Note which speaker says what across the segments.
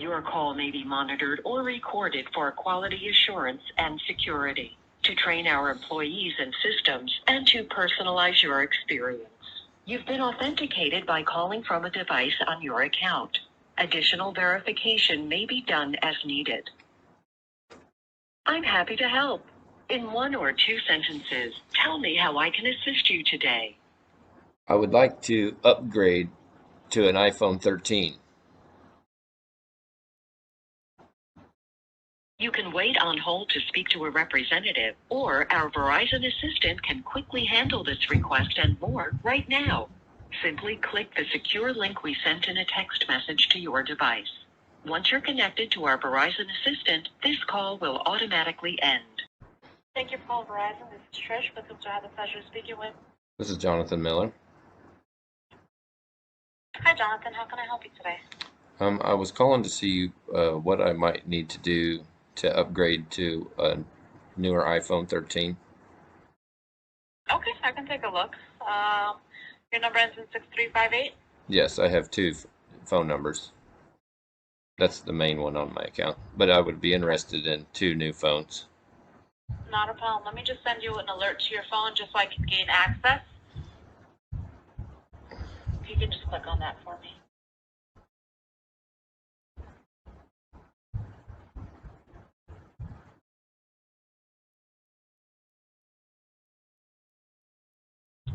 Speaker 1: Your call may be monitored or recorded for quality assurance and security, to train our employees and systems, and to personalize your experience. You've been authenticated by calling from a device on your account. Additional verification may be done as needed. I'm happy to help. In 1 or 2 sentences, tell me how I can assist you today.
Speaker 2: I would like to upgrade to an iPhone 13.
Speaker 1: You can wait on hold to speak to a representative, or our Verizon assistant can quickly handle this request and more right now. Simply click the secure link we sent in a text message to your device. Once you're connected to our Verizon assistant, this call will automatically end. Thank you for calling Verizon. This is Trish. Welcome to have the pleasure of speaking with.
Speaker 2: This is Jonathan Miller.
Speaker 1: Hi, Jonathan. How can I help you today?
Speaker 2: I was calling to see what I might need to do to upgrade to a newer iPhone 13.
Speaker 1: Okay, I can take a look. Your number ends in 6358?
Speaker 2: Yes, I have two phone numbers. That's the main one on my account, but I would be interested in 2 new phones.
Speaker 1: Not a problem. Let me just send you an alert to your phone just so I can gain access. If you can just click on that for me.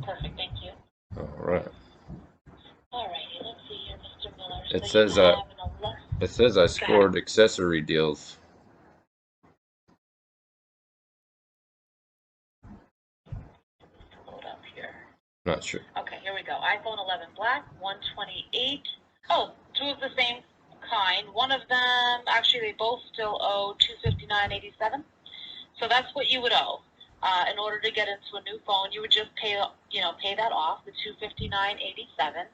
Speaker 1: Perfect, thank you.
Speaker 2: All right.
Speaker 1: Alrighty, let's see here, Mr. Miller.
Speaker 2: It says I scored accessory deals.
Speaker 1: Load up here.
Speaker 2: Not sure.
Speaker 1: Okay, here we go. iPhone 11 Black, 128. Oh, 2 of the same kind. One of them, actually, they both still owe $259.87. So that's what you would owe. In order to get into a new phone, you would just pay that off, the $259.87.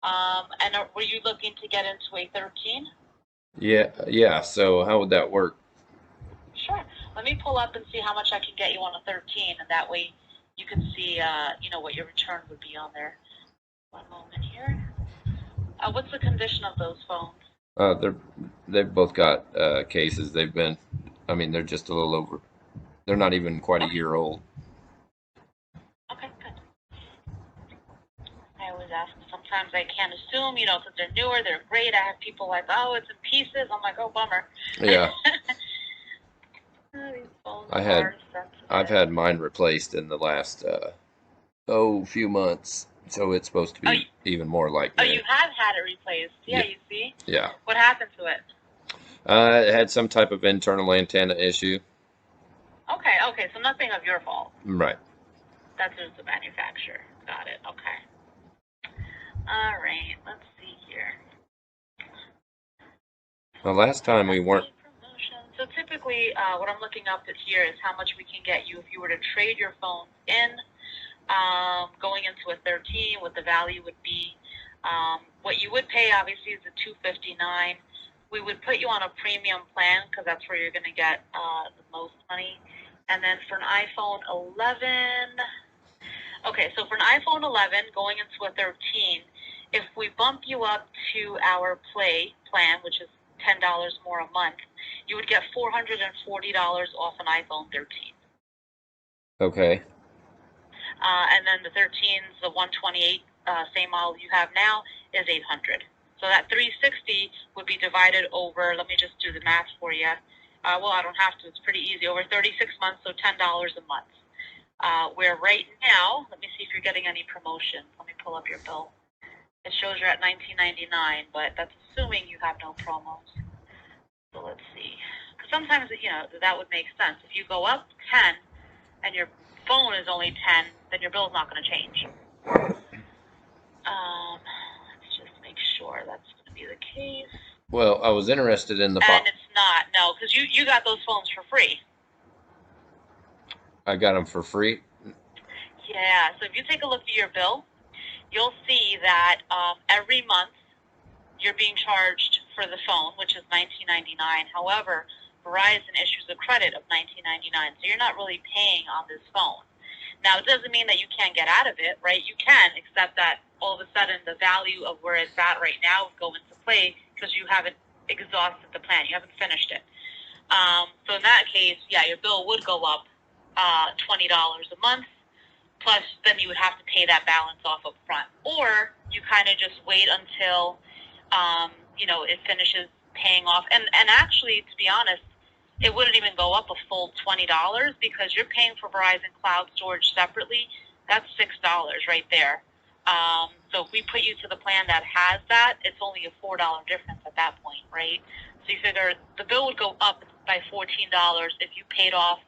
Speaker 1: And were you looking to get into a 13?
Speaker 2: Yeah. So how would that work?
Speaker 1: Sure. Let me pull up and see how much I can get you on a 13, and that way you can see, what your return would be on there. One moment here. What's the condition of those phones?
Speaker 2: They've both got cases. They're just a little over. They're not even quite a year old.
Speaker 1: Okay, good. I always ask. Sometimes I can't assume, because they're newer, they're great. I have people like, oh, it's in pieces. I'm like, oh, bummer.
Speaker 2: Yeah.
Speaker 1: These phones
Speaker 2: I've had mine replaced in the last few months, so it's supposed to be even more like new.
Speaker 1: Oh, you have had it replaced? Yeah, you see?
Speaker 2: Yeah.
Speaker 1: What happened to it?
Speaker 2: It had some type of internal antenna issue.
Speaker 1: Okay, so nothing of your fault.
Speaker 2: Right.
Speaker 1: That's just the manufacturer. Got it, okay. All right, let's see here.
Speaker 2: The last time we weren't...
Speaker 1: So typically, what I'm looking up at here is how much we can get you if you were to trade your phone in, going into a 13, what the value would be. What you would pay, obviously, is the $259. We would put you on a premium plan because that's where you're going to get the most money. And then for an iPhone 11, so for an iPhone 11 going into a 13, if we bump you up to our Play plan, which is $10 more a month, you would get $440 off an iPhone 13.
Speaker 2: Okay.
Speaker 1: And then the 13's, the 128, same model you have now, is $800. So that $360 would be divided over, let me just do the math for you. Well, I don't have to, it's pretty easy, over 36 months, so $10 a month. Where right now, let me see if you're getting any promotion. Let me pull up your bill. It shows you're at $19.99, but that's assuming you have no promos. So let's see. Because sometimes, that would make sense. If you go up 10 and your phone is only 10, then your bill's not going to change. Let's just make sure that's going to be the case.
Speaker 2: Well, I was interested in the...
Speaker 1: And it's not, no, because you got those phones for free.
Speaker 2: I got them for free?
Speaker 1: Yeah, so if you take a look at your bill, you'll see that every month you're being charged for the phone, which is $19.99. However, Verizon issues a credit of $19.99, so you're not really paying on this phone. Now, it doesn't mean that you can't get out of it, right? You can, except that all of a sudden the value of where it's at right now would go into play because you haven't exhausted the plan. You haven't finished it. So in that case, yeah, your bill would go up $20 a month. Plus, then you would have to pay that balance off up front. Or you kind of just wait until, it finishes paying off. And actually, to be honest, it wouldn't even go up a full $20 because you're paying for Verizon Cloud storage separately. That's $6 right there. So if we put you to the plan that has that, it's only a $4 difference at that point, right? So you figure the bill would go up by $14 if you paid off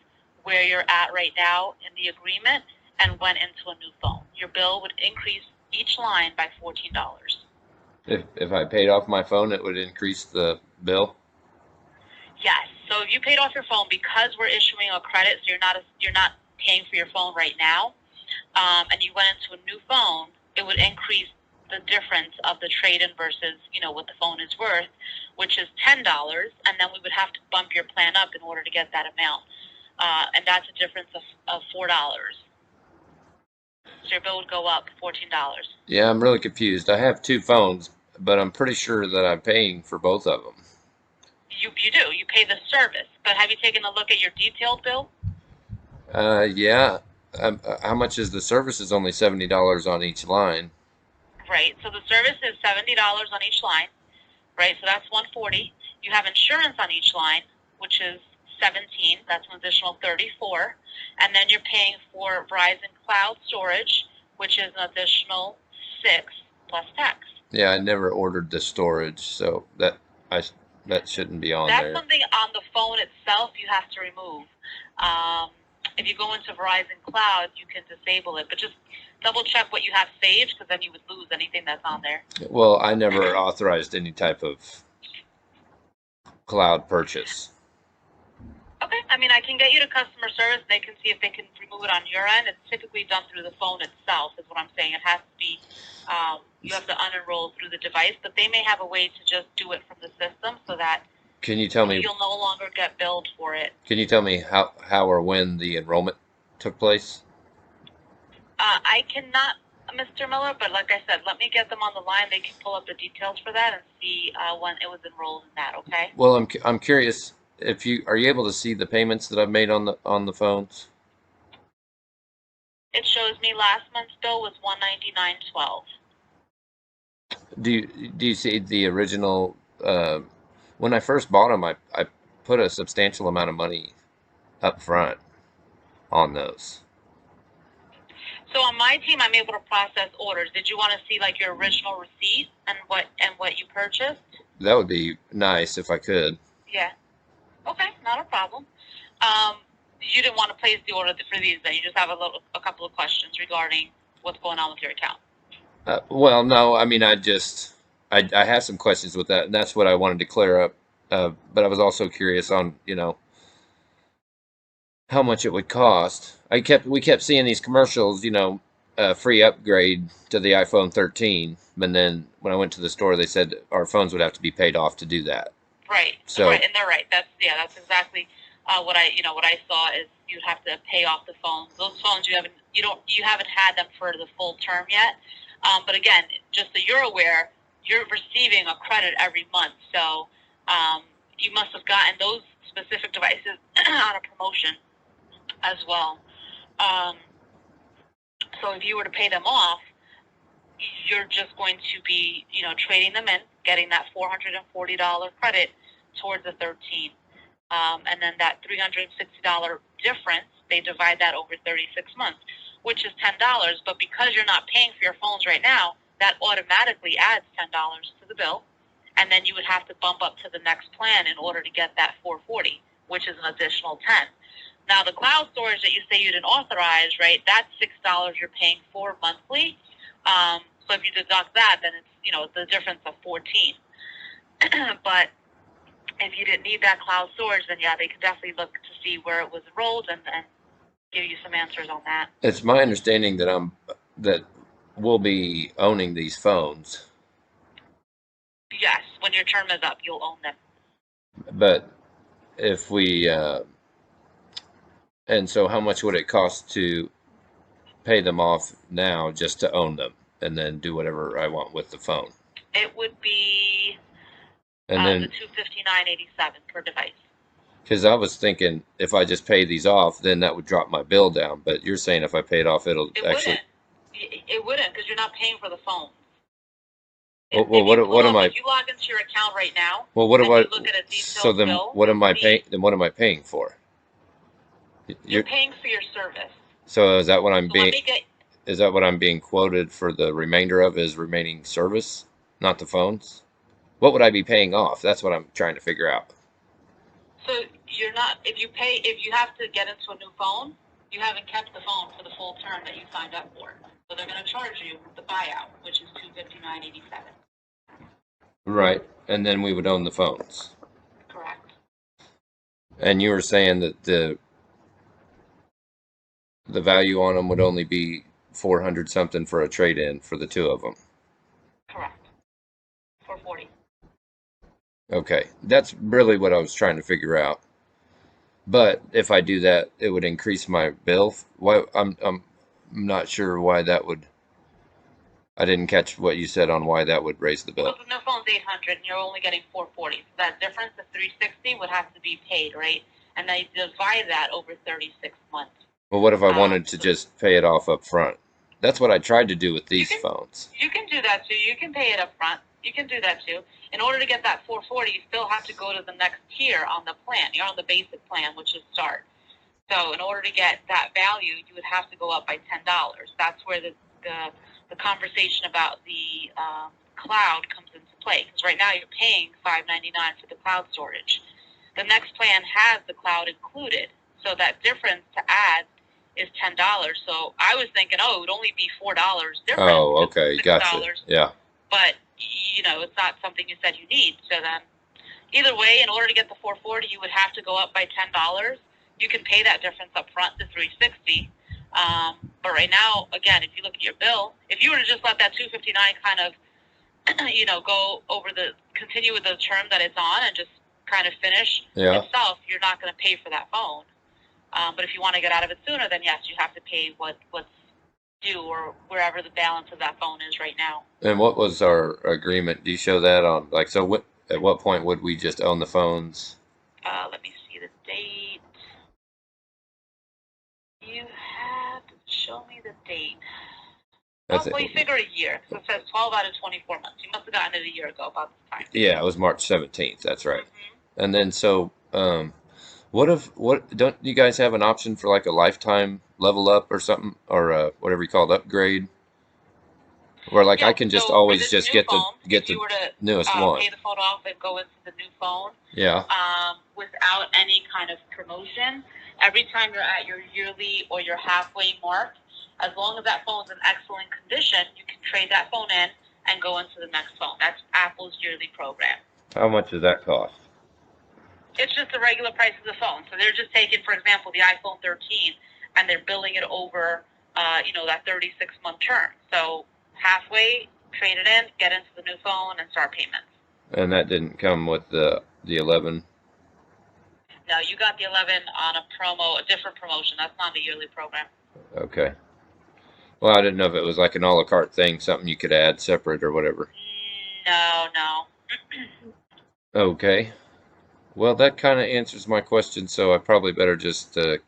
Speaker 1: where you're at right now in the agreement and went into a new phone. Your bill would increase each line by $14.
Speaker 2: If I paid off my phone, it would increase the bill.
Speaker 1: Yes. So if you paid off your phone, because we're issuing a credit, so you're not paying for your phone right now, and you went into a new phone, it would increase the difference of the trade-in versus what the phone is worth, which is $10, and then we would have to bump your plan up in order to get that amount, and that's a difference of $4. So your bill would go up $14.
Speaker 2: Yeah, I'm really confused. I have two phones, but I'm pretty sure that I'm paying for both of them.
Speaker 1: You do. You pay the service, but have you taken a look at your detailed bill?
Speaker 2: Yeah. How much is the service? Is only $70 on each line.
Speaker 1: Right. So the service is $70 on each line. Right. So that's $140. You have insurance on each line, which is $17. That's an additional $34. And then you're paying for Verizon Cloud storage, which is an additional $6 plus tax.
Speaker 2: Yeah, I never ordered the storage, so that shouldn't be on
Speaker 1: That's
Speaker 2: there.
Speaker 1: something on the phone itself you have to remove. If you go into Verizon Cloud, you can disable it, but just double check what you have saved because then you would lose anything that's on there.
Speaker 2: Well, I never authorized any type of cloud purchase.
Speaker 1: Okay, I mean, I can get you to customer service. They can see if they can remove it on your end. It's typically done through the phone itself, is what I'm saying. It has to be, you have to unenroll through the device, but they may have a way to just do it from the system so that
Speaker 2: Can you tell me?
Speaker 1: you'll no longer get billed for it.
Speaker 2: Can you tell me how or when the enrollment took place?
Speaker 1: I cannot, Mr. Miller, but like I said, let me get them on the line. They can pull up the details for that and see when it was enrolled in that. Okay.
Speaker 2: Well, I'm curious if you are you able to see the payments that I've made on the phones?
Speaker 1: It shows me last month's bill was $199.12.
Speaker 2: Do you see the original? When I first bought them, I put a substantial amount of money up front on those.
Speaker 1: So on my team, I'm able to process orders. Did you want to see like your original receipt and what you purchased?
Speaker 2: That would be nice if I could.
Speaker 1: Yeah. Okay, not a problem. You didn't want to place the order for these, then you just have a couple of questions regarding what's going on with your account.
Speaker 2: Well, no, I mean, I have some questions with that, and that's what I wanted to clear up. But I was also curious on, how much it would cost. We kept seeing these commercials, free upgrade to the iPhone 13, but then when I went to the store, they said our phones would have to be paid off to do that.
Speaker 1: Right.
Speaker 2: So,
Speaker 1: right, and they're right. That's exactly what I saw is you'd have to pay off the phones. Those phones you haven't had them for the full term yet. But again, just so you're aware, you're receiving a credit every month. So you must have gotten those specific devices on a promotion as well. So if you were to pay them off, you're just going to be, trading them in, getting that $440 credit towards the 13. And then that $360 difference, they divide that over 36 months, which is $10. But because you're not paying for your phones right now, that automatically adds $10 to the bill. And then you would have to bump up to the next plan in order to get that $440, which is an additional $10. Now, the cloud storage that you say you didn't authorize, right, that's $6 you're paying for monthly. So if you deduct that, then it's, the difference of 14. But if you didn't need that cloud storage, then yeah, they could definitely look to see where it was enrolled and give you some answers on that.
Speaker 2: it's my understanding that we'll be owning these phones,
Speaker 1: Yes, when your term is up, you'll own them.
Speaker 2: but if we and so how much would it cost to pay them off now just to own them and then do whatever I want with the phone?
Speaker 1: It would be
Speaker 2: And
Speaker 1: The
Speaker 2: then,
Speaker 1: $259.87 per device.
Speaker 2: because I was thinking if I just pay these off, then that would drop my bill down. But you're saying if I pay it off, it'll
Speaker 1: It
Speaker 2: actually.
Speaker 1: wouldn't. It wouldn't because you're not paying for the phone.
Speaker 2: Well,
Speaker 1: If you pull
Speaker 2: what am
Speaker 1: up,
Speaker 2: I?
Speaker 1: if you log into your account right now
Speaker 2: Well, what do
Speaker 1: and
Speaker 2: I?
Speaker 1: you look at a
Speaker 2: So
Speaker 1: detailed
Speaker 2: then,
Speaker 1: bill,
Speaker 2: what
Speaker 1: you'll
Speaker 2: am I paying?
Speaker 1: see
Speaker 2: Then what am I paying for?
Speaker 1: you're
Speaker 2: You're.
Speaker 1: paying for your service.
Speaker 2: So is that what I'm
Speaker 1: So let
Speaker 2: being?
Speaker 1: me get.
Speaker 2: Is that what I'm being quoted for the remainder of is remaining service, not the phones? What would I be paying off? That's what I'm trying to figure out.
Speaker 1: So you're not. If you have to get into a new phone, you haven't kept the phone for the full term that you signed up for. So they're going to charge you the buyout, which is $259.87.
Speaker 2: Right. And then we would own the phones.
Speaker 1: Correct.
Speaker 2: And you were saying that the value on them would only be 400 something for a trade-in for the two of them.
Speaker 1: Correct. 440.
Speaker 2: Okay. That's really what I was trying to figure out. But if I do that, it would increase my bill. Why I'm not sure why that would. I didn't catch what you said on why that would raise the bill.
Speaker 1: Well, the new phone's 800, and you're only getting 440. So that difference, the 360, would have to be paid, right? And they divide that over 36 months.
Speaker 2: Well, what if I wanted to
Speaker 1: So
Speaker 2: just pay it off up front? That's what I tried to do with
Speaker 1: you
Speaker 2: these
Speaker 1: can
Speaker 2: phones.
Speaker 1: you can do that too. You can pay it up front. You can do that too. In order to get that 440, you still have to go to the next tier on the plan. You're on the basic plan, which is start. So in order to get that value, you would have to go up by $10. That's where the conversation about the cloud comes into play. Because right now you're paying $5.99 for the cloud storage. The next plan has the cloud included, so that difference to add is $10. So I was thinking, oh, it would only be $4 difference,
Speaker 2: Oh,
Speaker 1: because
Speaker 2: okay,
Speaker 1: it's
Speaker 2: gotcha.
Speaker 1: $6.
Speaker 2: Yeah.
Speaker 1: But it's not something you said you need. So then, either way, in order to get the 440, you would have to go up by $10. You can pay that difference up front, the 360. But right now, again, if you look at your bill, if you were to just let that 259 kind of, continue with the term that it's on and just kind of finish
Speaker 2: Yeah.
Speaker 1: itself, you're not going to pay for that phone. But if you want to get out of it sooner, then yes, you have to pay what's due or wherever the balance of that phone is right now.
Speaker 2: And what was our agreement? Do you show that on like so? What at what point would we just own the phones?
Speaker 1: Let me see the date. You have to show me the date.
Speaker 2: That's
Speaker 1: Well, you
Speaker 2: it.
Speaker 1: figure a year. So it says 12 out of 24 months. You must have gotten it a year ago about this time.
Speaker 2: Yeah, it was March 17th. That's right.
Speaker 1: Mm-hmm.
Speaker 2: And then so, what don't you guys have an option for like a lifetime level up or something or whatever you call it, upgrade? Where like I
Speaker 1: Yeah,
Speaker 2: can just
Speaker 1: so for
Speaker 2: always
Speaker 1: this
Speaker 2: just
Speaker 1: new phone,
Speaker 2: get
Speaker 1: if
Speaker 2: the
Speaker 1: you were to
Speaker 2: newest one.
Speaker 1: pay the phone off and go into the new phone
Speaker 2: Yeah.
Speaker 1: without any kind of promotion, every time you're at your yearly or your halfway mark, as long as that phone's in excellent condition, you can trade that phone in and go into the next phone. That's Apple's yearly program.
Speaker 2: How much does that cost?
Speaker 1: It's just the regular price of the phone. So they're just taking, for example, the iPhone 13, and they're billing it over, that 36-month term. So halfway, trade it in, get into the new phone, and start payments.
Speaker 2: And that didn't come with the 11.
Speaker 1: No, you got the 11 on a different promotion. That's not a yearly program.
Speaker 2: Okay. Well, I didn't know if it was like an a la carte thing, something you could add separate or whatever.
Speaker 1: No.
Speaker 2: Okay. Well, that kind of answers my question, so I probably better just the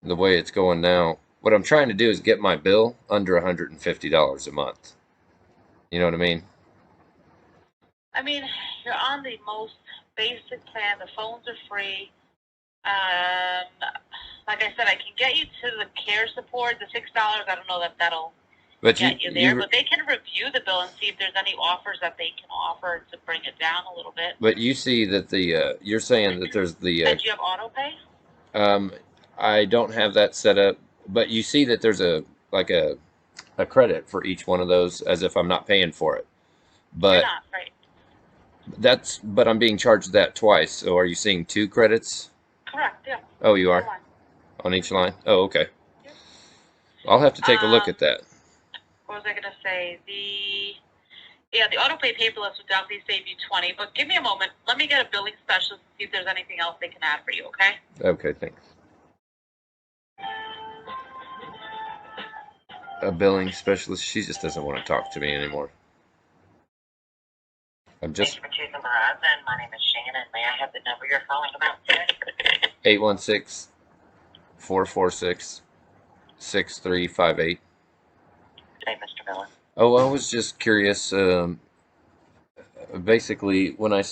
Speaker 2: way it's going now. What I'm trying to do is get my bill under $150 a month. You know what I mean?
Speaker 1: I mean, you're on the most basic plan. The phones are free. Um, like I said, I can get you to the care support. The $6, I don't know that that'll
Speaker 2: But
Speaker 1: get you there, but they can review the bill and see if there's any offers that they can offer to bring it down a little bit.
Speaker 2: but you see that you're saying that there's the
Speaker 1: And do you have auto pay?
Speaker 2: um I don't have that set up, but you see that there's a like a credit for each one of those as if I'm not paying for it.
Speaker 1: You're
Speaker 2: But
Speaker 1: not, right?
Speaker 2: but I'm being charged that twice. So are you seeing two credits?
Speaker 1: Correct, yeah.
Speaker 2: Oh, you are
Speaker 1: Line.
Speaker 2: on each line. Oh, okay.
Speaker 1: Yep.
Speaker 2: I'll have to take a look at that.
Speaker 1: What was I going to say? The auto pay paperless would definitely save you 20, but give me a moment. Let me get a billing specialist and see if there's anything else they can add for you, okay?
Speaker 2: Okay, thanks. A billing specialist. She just doesn't want to talk to me anymore. I'm
Speaker 1: Thank
Speaker 2: just
Speaker 1: you for choosing Verizon. My name is Shannon. May I have the number you're calling about today?
Speaker 2: 816-446-6358.
Speaker 1: Today, Mr. Miller.
Speaker 2: Oh, I was just curious. Basically, when I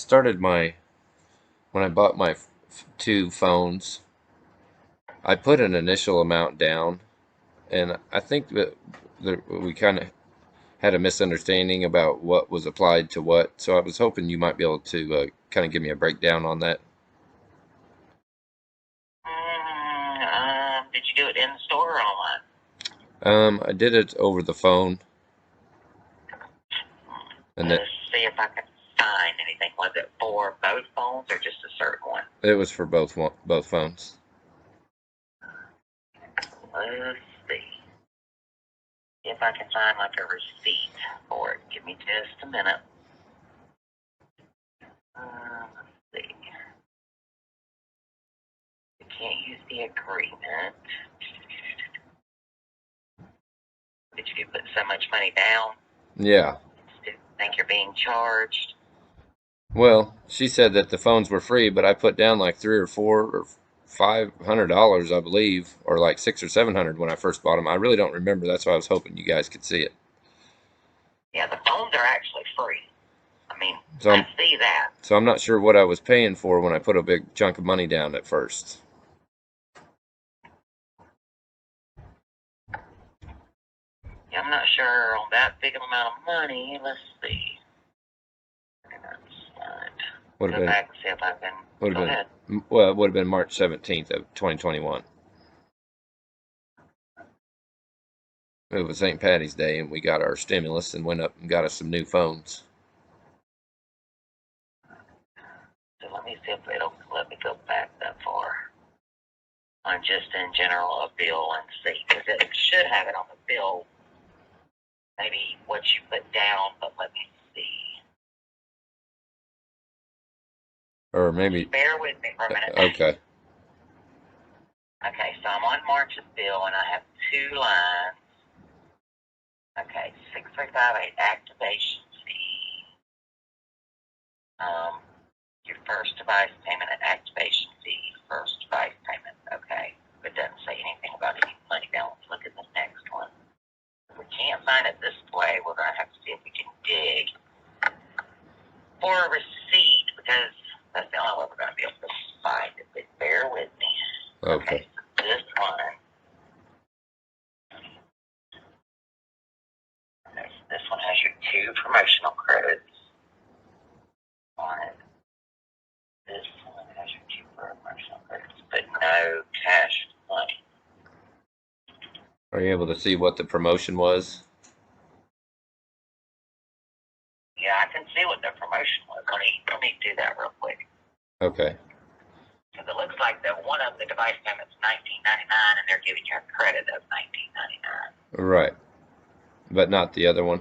Speaker 2: bought my two phones, I put an initial amount down, and I think that we kind of had a misunderstanding about what was applied to what. So I was hoping you might be able to kind of give me a breakdown on that.
Speaker 1: Did you do it in the store or online?
Speaker 2: I did it over the phone, and
Speaker 1: Let's see if I can find anything. Was it for both phones or just a certain one?
Speaker 2: it was for both phones.
Speaker 1: Let's see if I can find like a receipt for it. Give me just a minute. Let's see. You can't use the agreement. Did you put so much money down?
Speaker 2: Yeah.
Speaker 1: Do you think you're being charged?
Speaker 2: Well, she said that the phones were free, but I put down like three or four or $500, I believe, or like 600 or 700 when I first bought them. I really don't remember. That's why I was hoping you guys could see it.
Speaker 1: Yeah, the phones are actually free. I mean,
Speaker 2: So
Speaker 1: I see that.
Speaker 2: so I'm not sure what I was paying for when I put a big chunk of money down at first.
Speaker 1: Yeah, I'm not sure on that big amount of money. Let's see.
Speaker 2: Would
Speaker 1: Go
Speaker 2: have been
Speaker 1: back and see if I can.
Speaker 2: would
Speaker 1: Go
Speaker 2: have
Speaker 1: ahead.
Speaker 2: been well, it would have been March 17th of 2021. It was St. Patty's Day, and we got our stimulus and went up and got us some new phones.
Speaker 1: So let me see if it'll let me go back that far. On just in general a bill and see, because it should have it on the bill. Maybe what you put down, but let me see.
Speaker 2: Or maybe,
Speaker 1: Bear with me for a minute.
Speaker 2: okay.
Speaker 1: Okay, so I'm on March's bill and I have two lines. Okay, 6358 activation fee. Your first device payment and activation fee. First device payment. Okay, it doesn't say anything about any money balance. Look at the next one. If we can't find it this way, we're going to have to see if we can dig for a receipt, because that's the only way we're going to be able to find it. But bear with me.
Speaker 2: Okay.
Speaker 1: So this one. Okay, so this one has your two promotional credits on it. This one has your two promotional credits, but no cash money.
Speaker 2: Are you able to see what the promotion was?
Speaker 1: Yeah, I can see what the promotion was. Let me do that real quick.
Speaker 2: Okay.
Speaker 1: Because it looks like that one of the device payments $19.99, and they're giving you a credit of $19.99.
Speaker 2: Right. But not the other one.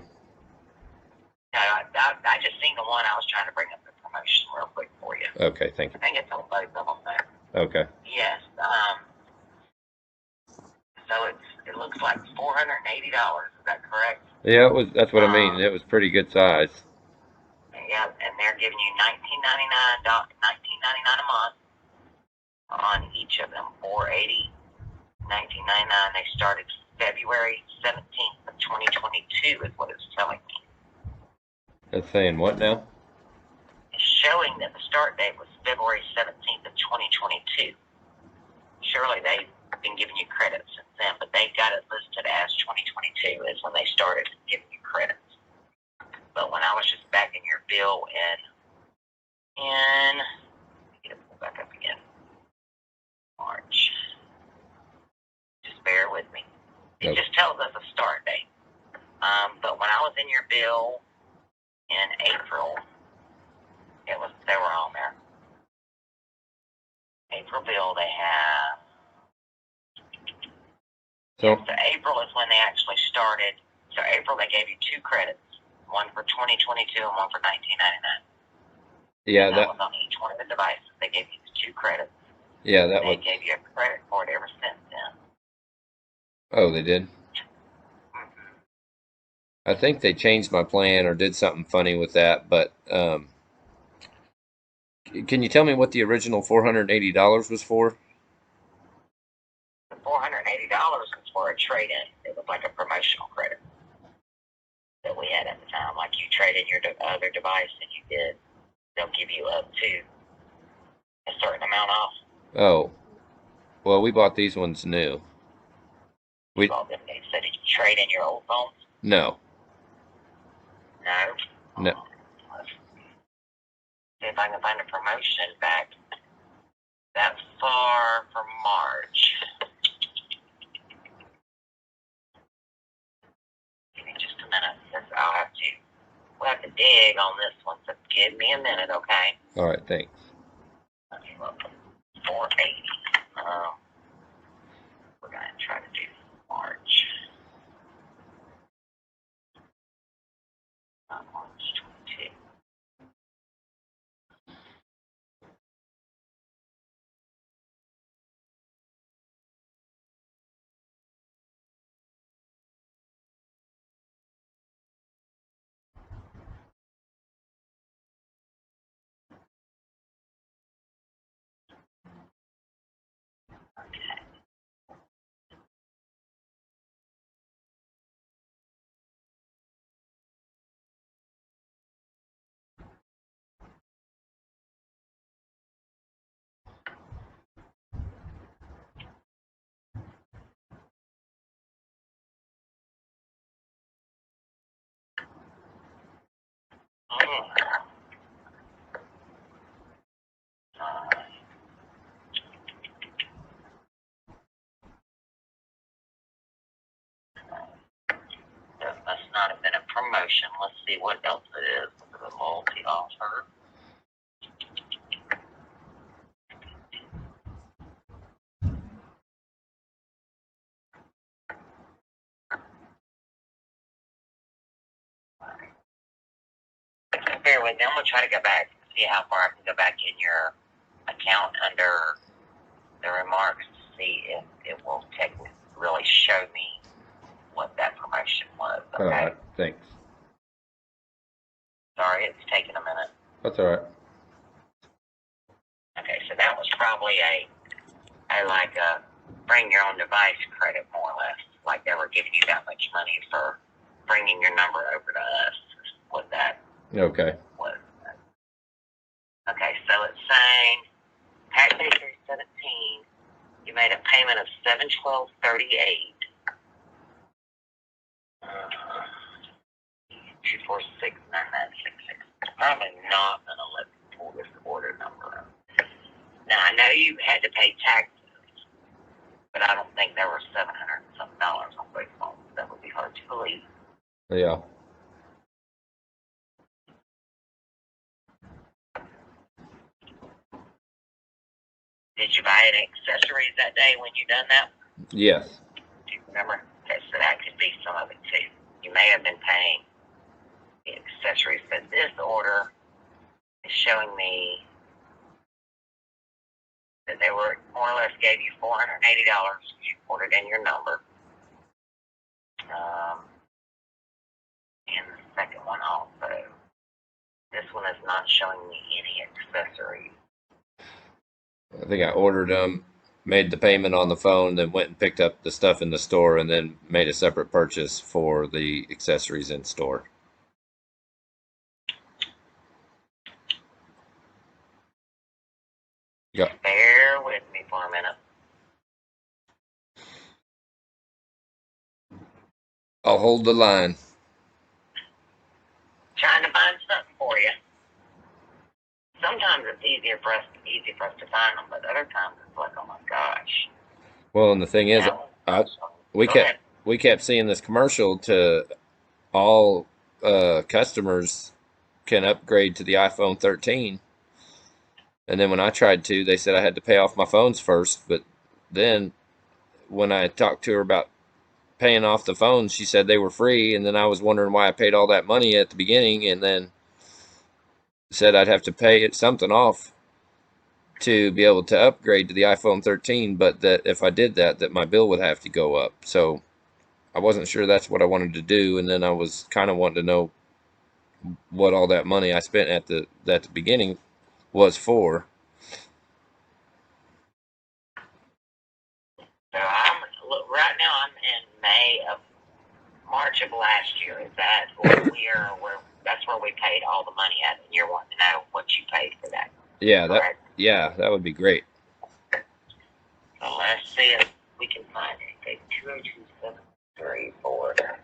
Speaker 1: No, I just seen the one. I was trying to bring up the promotion real quick for you.
Speaker 2: Okay, thank
Speaker 1: I
Speaker 2: you.
Speaker 1: think it's on both of them there.
Speaker 2: Okay.
Speaker 1: Yes. So it looks like $480. Is that correct?
Speaker 2: Yeah, that's what I mean. It was pretty good size.
Speaker 1: Yeah, and they're giving you $19.99 a month on each of them. $480, $19.99. They started February 17th of 2022 is what it's telling me.
Speaker 2: It's saying what now?
Speaker 1: It's showing that the start date was February 17th of 2022. Surely they've been giving you credit since then, but they've got it listed as 2022 is when they started giving you credits. But when I was just backing your bill get it pulled back up again, March. Just bear with me. It just tells us a start date. But when I was in your bill in April, they were on there. April bill they have. So April is when they actually started. So April they gave you two credits, one for 2022 and one for $19.99.
Speaker 2: Yeah,
Speaker 1: that was on each one of the devices. They gave you the two credits.
Speaker 2: Yeah,
Speaker 1: they gave you a credit for it ever since then.
Speaker 2: Oh, they did?
Speaker 1: Mm-hmm.
Speaker 2: I think they changed my plan or did something funny with that. But can you tell me what the original $480 was for?
Speaker 1: The $480 was for a trade-in. It was like a promotional credit that we had at the time. Like you traded your other device and you did, they'll give you up to a certain amount off.
Speaker 2: Oh, well, we bought these ones new.
Speaker 1: You
Speaker 2: We
Speaker 1: bought them. They said, did you trade in your old phones?
Speaker 2: no,
Speaker 1: No.
Speaker 2: no.
Speaker 1: Let's see if I can find a promotion back that far from March. Give me just a minute, because we'll have to dig on this one, so give me a minute, okay?
Speaker 2: All right, thanks.
Speaker 1: Let me look. 480. We're going to try to do March. March 22. That must not have been a promotion. Let's see what else it is. Look at the loyalty offer. Bear with me. I'm going to try to go back and see how far I can go back in your account under the remarks to see if it will really show me what that promotion was. Okay.
Speaker 2: All right, thanks.
Speaker 1: Sorry, it's taking a minute.
Speaker 2: That's all right.
Speaker 1: Okay, so that was probably a bring your own device credit, more or less. Like they were giving you that much money for bringing your number over to us. What that
Speaker 2: Okay.
Speaker 1: was. Okay, so it's saying tax day 317. You made a payment of $712.38. 2469966. Probably not gonna let me pull this order number up. Now I know you had to pay taxes, but I don't think there were $700 and some dollars on both phones. That would be hard to believe.
Speaker 2: Yeah.
Speaker 1: Did you buy any accessories that day when you done that?
Speaker 2: Yes.
Speaker 1: Do you remember? Okay, so that could be some of it too. You may have been paying the accessories, but this order is showing me that they were more or less gave you $480. You ordered in your number. And the second one also. This one is not showing me any accessories.
Speaker 2: I think I ordered them, made the payment on the phone, then went and picked up the stuff in the store, and then made a separate purchase for the accessories in store. Yeah.
Speaker 1: Bear with me for a minute.
Speaker 2: I'll hold the line.
Speaker 1: Trying to find something for you. Sometimes it's easy for us to find them, but other times it's like, oh my gosh.
Speaker 2: Well, and the thing is, I we
Speaker 1: Go
Speaker 2: kept
Speaker 1: ahead.
Speaker 2: we kept seeing this commercial to all customers can upgrade to the iPhone 13. And then when I tried to, they said I had to pay off my phones first. But then when I talked to her about paying off the phones, she said they were free. And then I was wondering why I paid all that money at the beginning, and then said I'd have to pay it something off to be able to upgrade to the iPhone 13. But that if I did that, that my bill would have to go up. So I wasn't sure that's what I wanted to do, and then I was kind of wanting to know what all that money I spent at the beginning was for.
Speaker 3: So look, right now I'm in March of last year. Is that what that's where we paid all the money at, and you're wanting to know what you paid for that?
Speaker 2: Yeah,
Speaker 3: Correct?
Speaker 2: that would be great.
Speaker 3: So let's see if we can find it. Okay, 202-734-897.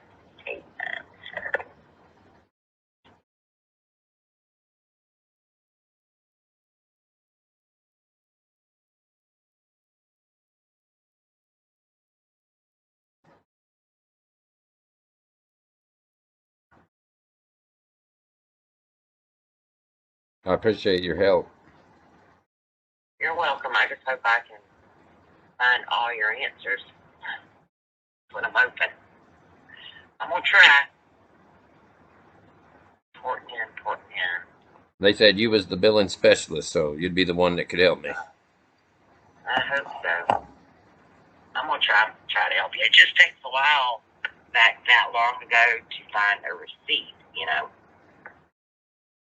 Speaker 2: I appreciate your help.
Speaker 3: You're welcome. I just hope I can find all your answers when I'm open. I'm gonna try. Porting in.
Speaker 2: They said you was the billing specialist, so you'd be the one that could help me.
Speaker 3: I hope so. I'm gonna try to help you. It just takes a while back that long ago to find a receipt, you know.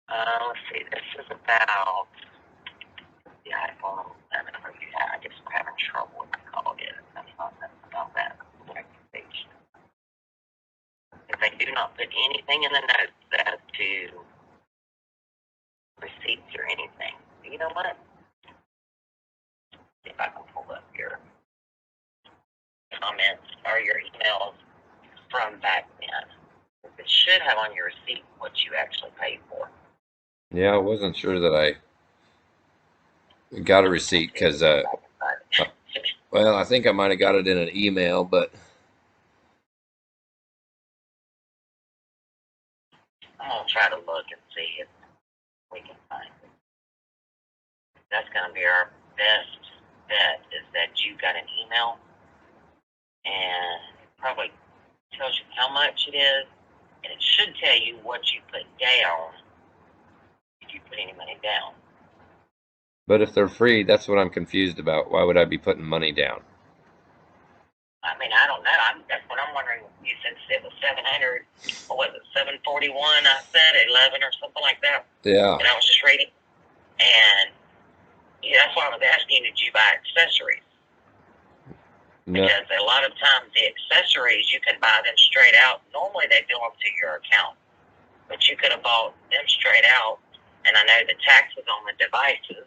Speaker 3: Let's see. This is about the iPhone 11. I guess we're having trouble with the call yet. That's not about that. If they do not put anything in the notes as to receipts or anything, you know what? See if I can pull up your comments or your emails from back then. It should have on your receipt what you actually paid for.
Speaker 2: Yeah, I wasn't sure that I got a receipt because, well, I think I might have got it in an email, but
Speaker 3: I'm gonna try to look and see if we can find it. That's gonna be our best bet, is that you got an email and it probably tells you how much it is, and it should tell you what you put down if you put any money down.
Speaker 2: if they're free, that's what I'm confused about. Why would I be putting money down?
Speaker 3: I mean, I don't know. That's what I'm wondering. You said it was 700, or was it 741? I said 11 or something like that.
Speaker 2: Yeah.
Speaker 3: And I was just reading, and yeah, that's why I was asking, did you buy accessories?
Speaker 2: No.
Speaker 3: Because a lot of times the accessories you can buy them straight out. Normally they bill them to your account, but you could have bought them straight out. And I know the taxes on the devices,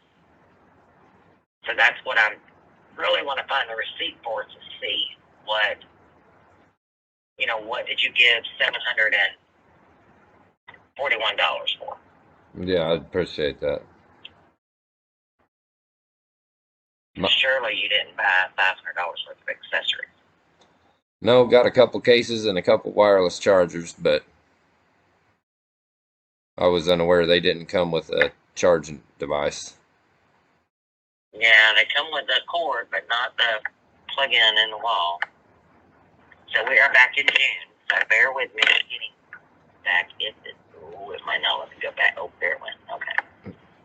Speaker 3: so that's what I really want to find the receipt for, to see what did you give $741 for?
Speaker 2: Yeah, I'd appreciate that.
Speaker 3: Surely you didn't buy $500 worth of accessories.
Speaker 2: No, got a couple cases and a couple wireless chargers, but I was unaware they didn't come with a charging device.
Speaker 3: Yeah, they come with the cord, but not the plug-in in the wall. So we are back in June, so bear with me getting back in it. Ooh, it might not let me go back. Oh, there it went. Okay.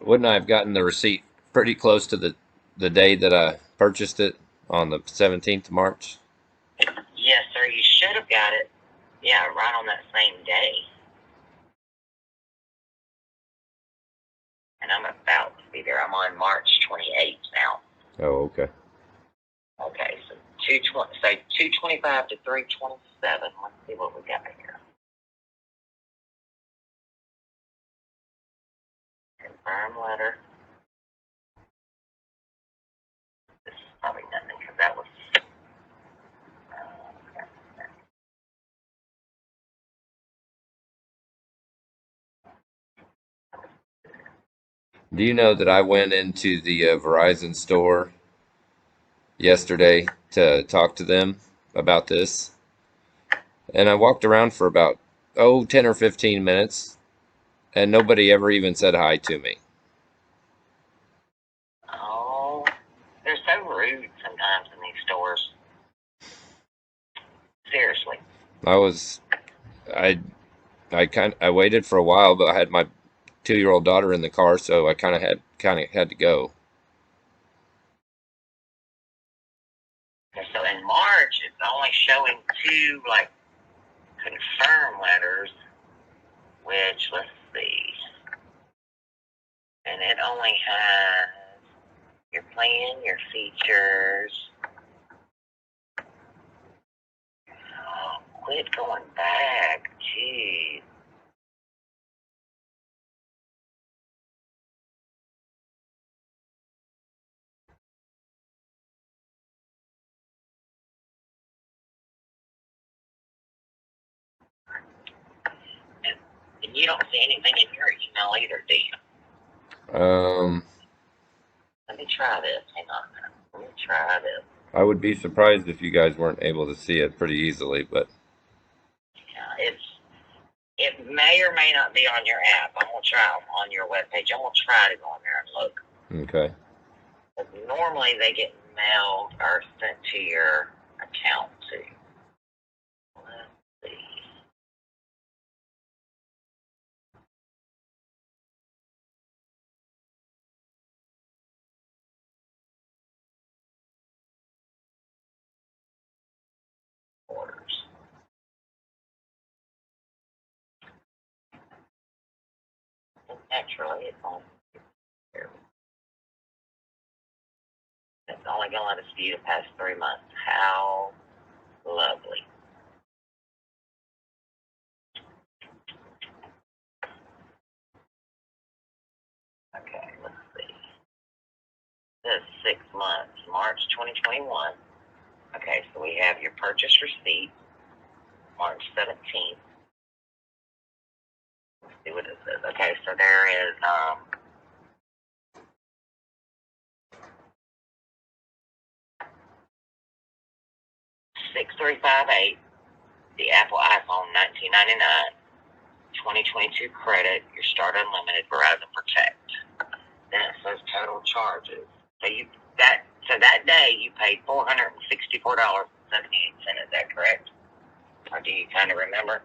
Speaker 2: Wouldn't I have gotten the receipt pretty close to the day that I purchased it on the 17th of March?
Speaker 3: Yes, sir, you should have got it. Yeah, right on that same day. And I'm about to be there. I'm on March 28th now.
Speaker 2: Oh, okay.
Speaker 3: Okay, so 225 to 327. Let's see what we got here. Confirm letter. This is probably nothing because that was. Okay.
Speaker 2: Do you know that I went into the Verizon store yesterday to talk to them about this? And I walked around for about, 10 or 15 minutes, and nobody ever even said hi to me.
Speaker 3: Oh, they're so rude sometimes in these stores. Seriously.
Speaker 2: I I waited for a while, but I had my 2-year-old daughter in the car, so I kind of had to go.
Speaker 3: So in March, it's only showing 2 like confirm letters, which let's see, and it only has your plan, your features. Oh, quit going back, jeez. And you don't see anything in your email either, do you? Let me try this. Hang on. Let me try this.
Speaker 2: I would be surprised if you guys weren't able to see it pretty easily, but
Speaker 3: Yeah, it may or may not be on your app. I'm gonna try on your webpage. I'm gonna try to go in there and look.
Speaker 2: okay.
Speaker 3: But normally they get mailed or sent to your account too. Let's see. Orders. And naturally, it's on here. It's only gonna let us view the past 3 months. How lovely. Okay, let's see. This is 6 months, March 2021. Okay, so we have your purchase receipt, March 17th. Let's see what it says. Okay, so there is 6358, the Apple iPhone 1999, 2022 credit, your Start Unlimited Verizon Protect. Then it says total charges. So that day you paid $464.78. Is that correct? Or do you kind of remember?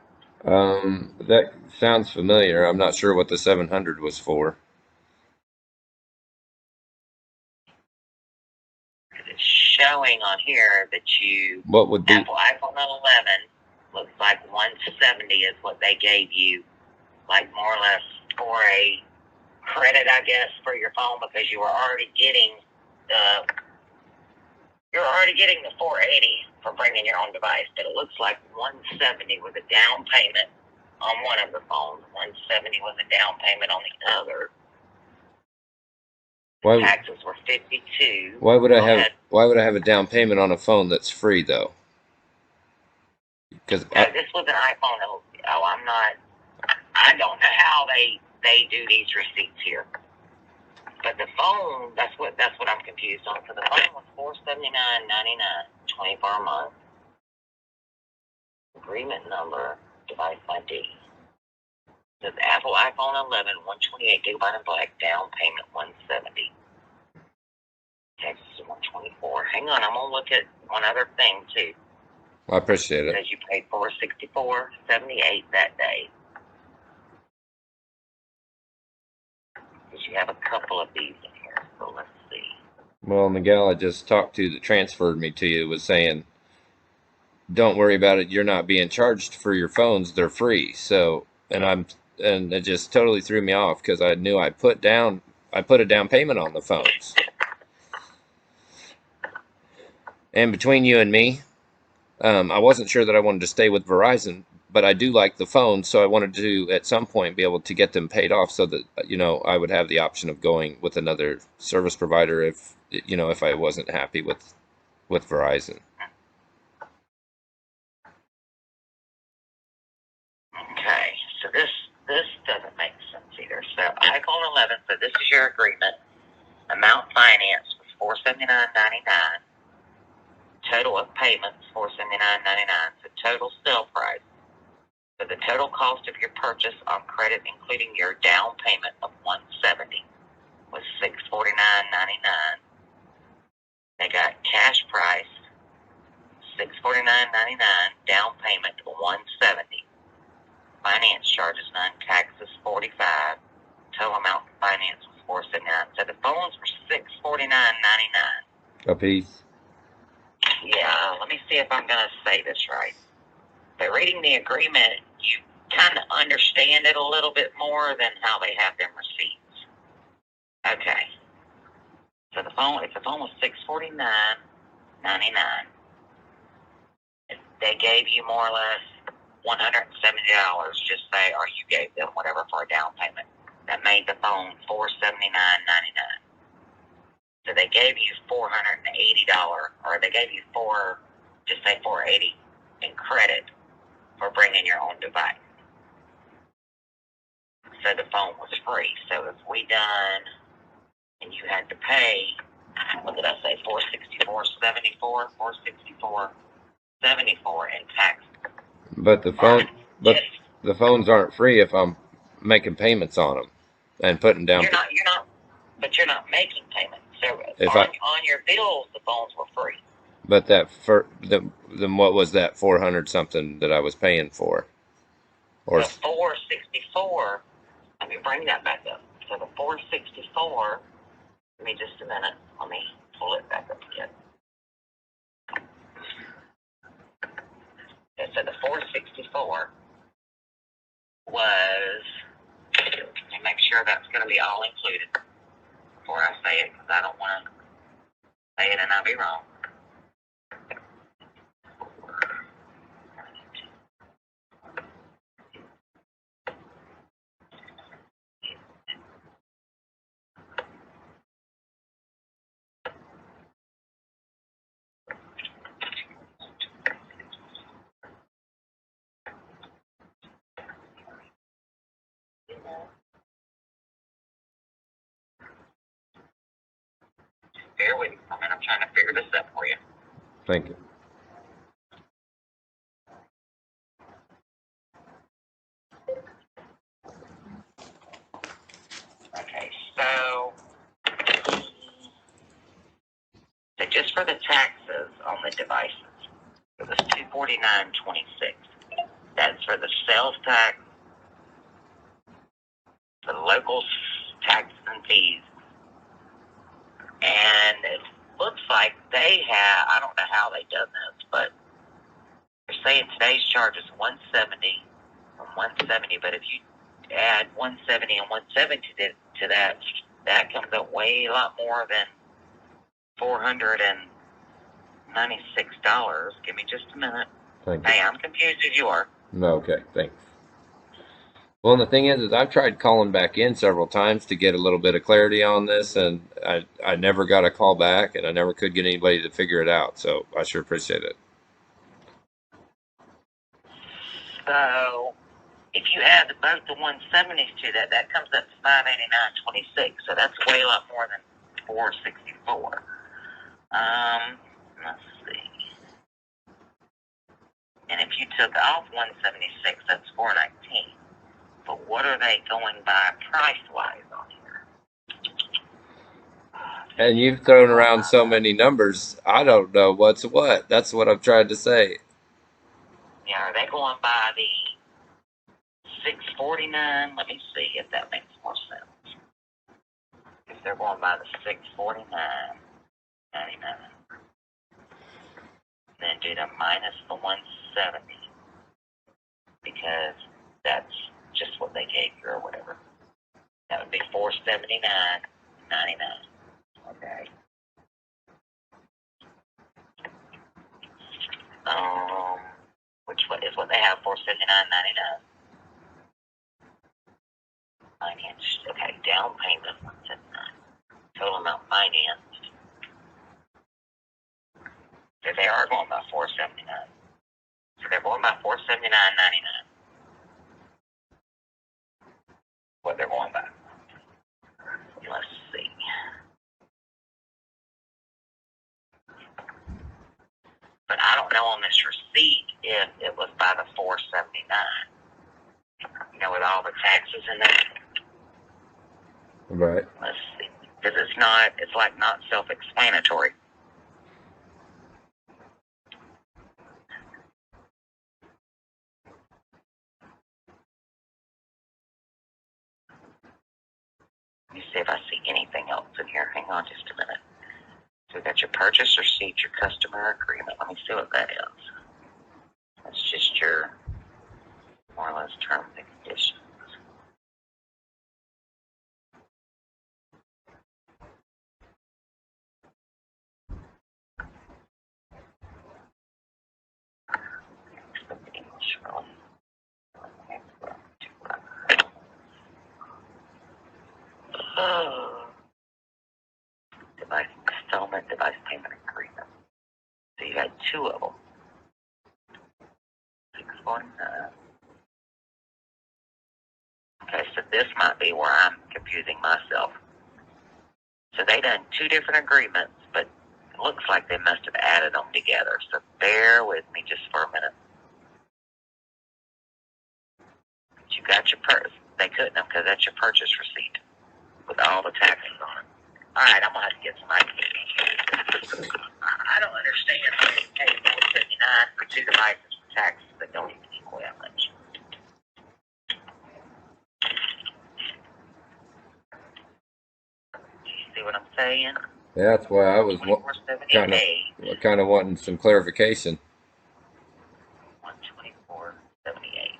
Speaker 2: That sounds familiar. I'm not sure what the 700 was for.
Speaker 3: It's showing on here that
Speaker 2: What would be
Speaker 3: Apple iPhone 11 looks like 170 is what they gave you, like more or less for a credit, I guess, for your phone, because you were already getting the 480 for bringing your own device. But it looks like 170 was a down payment on one of the phones. 170 was a down payment on the other. Taxes were 52.
Speaker 2: Why would I have a down payment on a phone that's free though? Because
Speaker 3: This was an iPhone. Oh, I'm not. I don't know how they do these receipts here. But the phone, that's what I'm confused on. So the phone was $479.99, 24 a month. Agreement number, device ID. It says Apple iPhone 11, 128 gigabyte in black, down payment 170. Texas 124. Hang on, I'm gonna look at one other thing too.
Speaker 2: I appreciate it.
Speaker 3: Because you paid $464.78 that day. Because you have a couple of these in here, so let's see.
Speaker 2: Well, and the gal I just talked to that transferred me to you was saying, "Don't worry about it. You're not being charged for your phones. They're free." So, and it just totally threw me off because I knew I put a down payment on the phones. And between you and me, I wasn't sure that I wanted to stay with Verizon, but I do like the phone, so I wanted to at some point be able to get them paid off so that I would have the option of going with another service provider if I wasn't happy with Verizon.
Speaker 3: Okay, so this doesn't make sense either. So iPhone 11, so this is your agreement. Amount financed was $479.99. Total of payments $479.99. So total sale price. So the total cost of your purchase on credit, including your down payment of $170, was $649.99. They got cash price $649.99. Down payment $170. Finance charges, none. Taxes $45. Total amount for finance was $479. So the phones were $649.99
Speaker 2: a piece.
Speaker 3: Yeah, let me see if I'm going to say this right. But reading the agreement, you kind of understand it a little bit more than how they have them receipts. Okay. So the phone, if the phone was $649.99, they gave you more or less $170, just say, or you gave them whatever for a down payment. That made the phone $479.99. So they gave you $480, or they gave you just say $480 in credit for bringing your own device. So the phone was free. So if we done, and you had to pay, what did I say, $464.74, $464.74 in tax.
Speaker 2: But the phones aren't free if I'm making payments on them and putting down.
Speaker 3: But you're not making payments. So
Speaker 2: If
Speaker 3: on your bills, the phones were free.
Speaker 2: But then what was that 400 something that I was paying for? Or
Speaker 3: the 464. Let me bring that back up. So the 464. Give me just a minute. Let me pull it back up again. Okay, so the 464 was. Let me make sure that's going to be all included before I say it, because I don't want to say it and I'll be wrong. Bear with me. I'm trying to figure this out for you.
Speaker 2: Thank you.
Speaker 3: Okay, so just for the taxes on the devices, it was $249.26. That's for the sales tax, the local taxes and fees, and it looks like they have. I don't know how they done this, but they're saying today's charge is $170 and $170. But if you add $170 and $170 to that, that comes up way a lot more than $496. Give me just a minute.
Speaker 2: Thank you.
Speaker 3: Hey, I'm confused as you are.
Speaker 2: No, okay, thanks. Well, and the thing is I've tried calling back in several times to get a little bit of clarity on this, and I never got a call back, and I never could get anybody to figure it out. So I sure appreciate it.
Speaker 3: So if you add both the 170s to that, that comes up to $589.26. So that's way a lot more than $464. Let's see. And if you took off 176, that's $419. But what are they going by price-wise on here?
Speaker 2: And you've thrown around so many numbers, I don't know what's what. That's what I've tried to say.
Speaker 3: Yeah, are they going by the 649? Let me see if that makes more sense. If they're going by the 649.99, then do the minus the 170, because that's just what they gave you or whatever. That would be $479.99. Okay. Which one is what they have? $479.99. Financed. Okay, down payment $179. Total amount financed. So they are going by $479. So they're going by $479.99. What they're going by. Let's see. But I don't know on this receipt if it was by the $479. You know, with all the taxes in there.
Speaker 2: Right.
Speaker 3: Let's see. Because it's like not self-explanatory. Let me see if I see anything else in here. Hang on just a minute. So We got your purchase receipt, your customer agreement. Let me see what that is. That's just your more or less terms and conditions. Device installment, device payment agreement. So you got two of them. 619. Okay, so this might be where I'm confusing myself. So they done two different agreements, but it looks like they must have added them together. So bear with me just for a minute. You got your purse. They couldn't have because that's your purchase receipt with all the taxes on it. All right, I'm gonna have to get some ID. I don't understand. Hey, $479 for two devices for taxes that don't even equal that much. Do you see what I'm saying?
Speaker 2: Yeah, that's why I was kind of wanting some clarification.
Speaker 3: 124.78.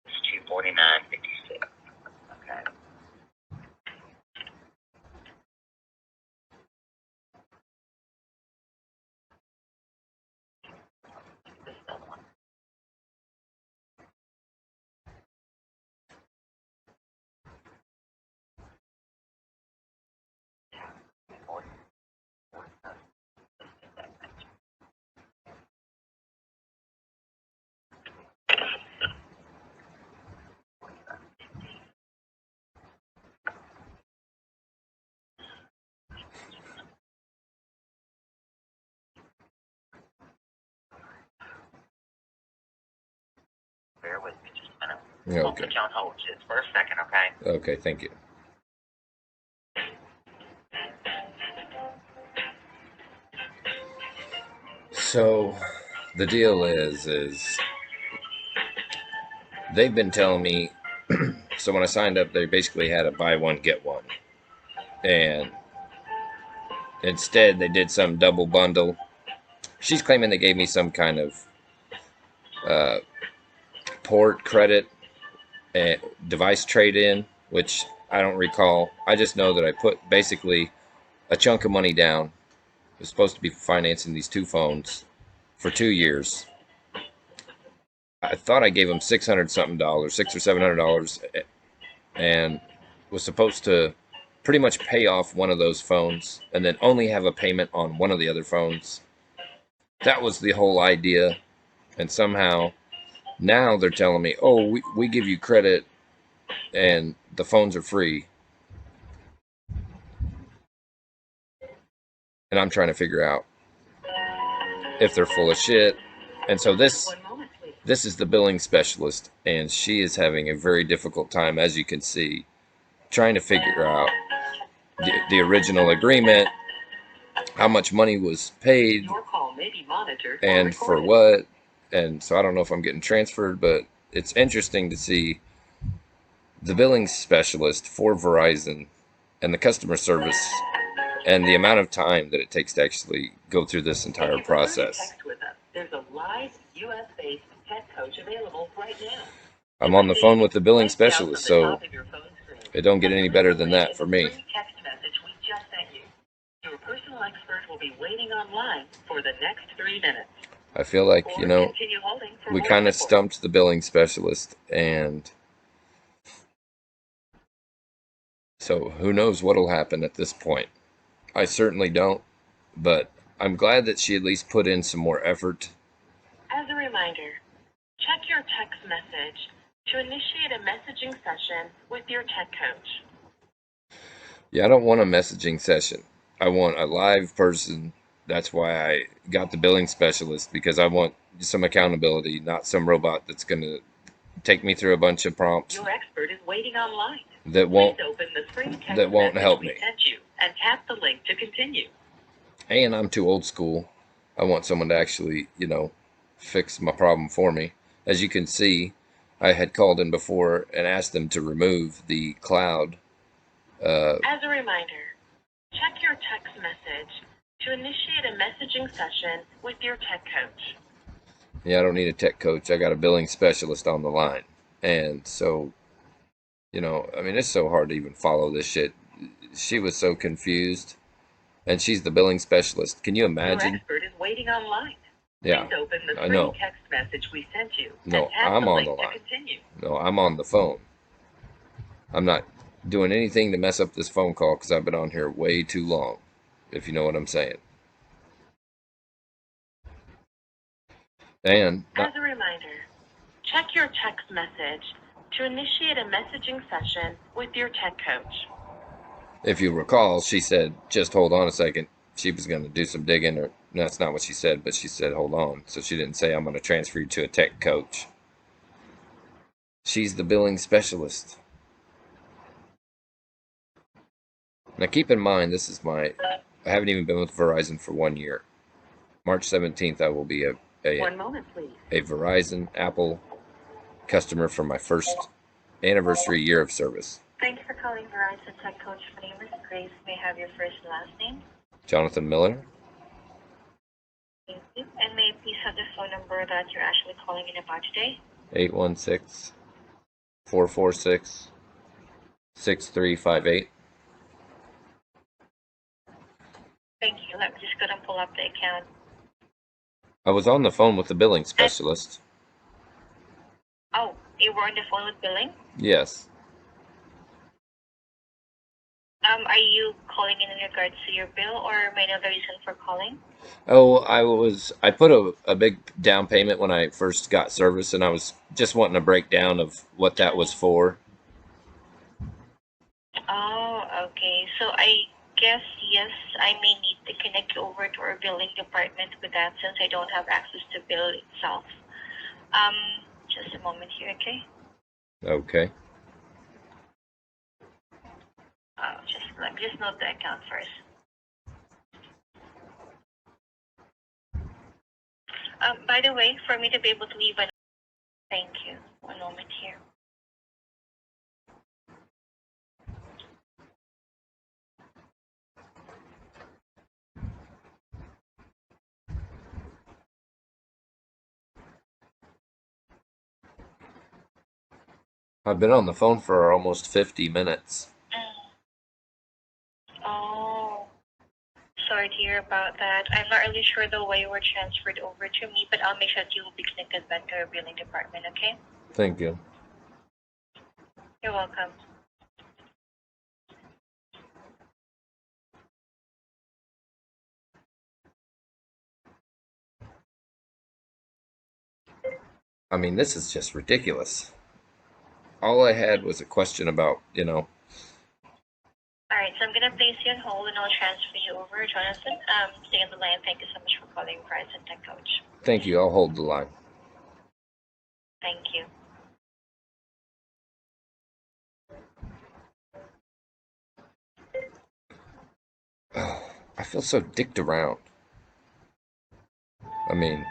Speaker 3: It's 249.56. Okay. This other one. Bear with me just a minute.
Speaker 2: Yeah,
Speaker 3: I'll
Speaker 2: okay.
Speaker 3: put you on hold just for a second, okay?
Speaker 2: Okay, thank you. So the deal is they've been telling me. So when I signed up, they basically had a buy one get one, and instead they did some double bundle. She's claiming they gave me some kind of uh, port credit and device trade in, which I don't recall. I just know that I put basically a chunk of money down. It was supposed to be financing these two phones for 2 years. I thought I gave them $600 something, $600 or $700, and was supposed to pretty much pay off one of those phones and then only have a payment on one of the other phones. That was the whole idea. And somehow now they're telling me, oh, we give you credit and the phones are free. And I'm trying to figure out if they're full of shit. And so this is the billing specialist, and she is having a very difficult time, as you can see, trying to figure out the original agreement, how much money was paid, and for what. And so I don't know if I'm getting transferred, but it's interesting to see the billing specialist for Verizon and the customer service and the amount of time that it takes to actually go through this entire process.
Speaker 3: There's a live US-based tech coach available right now.
Speaker 2: I'm on the phone with the billing specialist, so it don't get any better than that for me.
Speaker 3: Text message we just sent you. Your personal expert will be waiting online for the next 3 minutes.
Speaker 2: I feel like, we kind of stumped the billing specialist, and so who knows what'll happen at this point. I certainly don't, but I'm glad that she at least put in some more effort.
Speaker 1: As a reminder, check your text message to initiate a messaging session with your tech coach.
Speaker 2: Yeah, I don't want a messaging session. I want a live person. That's why I got the billing specialist, because I want some accountability, not some robot that's going to take me through a bunch of prompts.
Speaker 3: Your expert is waiting online.
Speaker 2: That won't help me.
Speaker 3: Sent you and tap the link to continue.
Speaker 2: And I'm too old school I want someone to actually, fix my problem for me. As you can see, I had called in before and asked them to remove the cloud.
Speaker 3: As a reminder, check your text message to initiate a messaging session with your tech coach.
Speaker 2: Yeah, I don't need a tech coach. I got a billing specialist on the line. And so, I mean, it's so hard to even follow this shit. She was so confused. And she's the billing specialist. Can you imagine?
Speaker 3: Your expert is waiting online.
Speaker 2: Yeah,
Speaker 3: Please open the
Speaker 2: I
Speaker 3: free
Speaker 2: know.
Speaker 3: text message we sent you
Speaker 2: No,
Speaker 3: and tap
Speaker 2: I'm
Speaker 3: the
Speaker 2: on the
Speaker 3: link to
Speaker 2: line.
Speaker 3: continue.
Speaker 2: No, I'm on the phone. I'm not doing anything to mess up this phone call because I've been on here way too long, if you know what I'm saying. And
Speaker 3: As a reminder, check your text message to initiate a messaging session with your tech coach.
Speaker 2: if you recall, she said, just hold on a second. She was going to do some digging, or that's not what she said, but she said, hold on. So she didn't say, I'm going to transfer you to a tech coach. She's the billing specialist. Now, keep in mind, I haven't even been with Verizon for 1 year. March 17th, I will be a
Speaker 3: 1 moment, please.
Speaker 2: a Verizon Apple customer for my first anniversary year of service.
Speaker 3: Thank you for calling Verizon Tech Coach. My name is Grace. May I have your first and last name?
Speaker 2: Jonathan Miller,
Speaker 3: Thank you. And may I please have the phone number that you're actually calling in about today?
Speaker 2: 816-446-6358.
Speaker 3: Thank you. Let me just go and pull up the account.
Speaker 2: I was on the phone with the billing specialist.
Speaker 3: Oh, you were on the phone with billing?
Speaker 2: Yes.
Speaker 3: Are you calling in regards to your bill, or may I know the reason for calling?
Speaker 2: Oh, I put a big down payment when I first got service, and I was just wanting a breakdown of what that was for.
Speaker 3: Oh, okay. So I guess, yes, I may need to connect you over to our billing department with that since I don't have access to bill itself. Just a moment here, okay?
Speaker 2: Okay.
Speaker 3: Let me just note the account first. By the way, for me to be able to leave an... Thank you. 1 moment here.
Speaker 2: I've been on the phone for almost 50 minutes.
Speaker 3: Oh, sorry to hear about that. I'm not really sure the way you were transferred over to me, but I'll make sure that you will be connected back to our billing department, okay?
Speaker 2: Thank you.
Speaker 3: You're welcome.
Speaker 2: I mean, this is just ridiculous. All I had was a question about,
Speaker 3: All right, so I'm going to place you on hold and I'll transfer you over, Jonathan. Stay on the line. Thank you so much for calling Verizon Tech Coach.
Speaker 2: Thank you. I'll hold the line.
Speaker 3: Thank you.
Speaker 2: I feel so dicked around. I mean,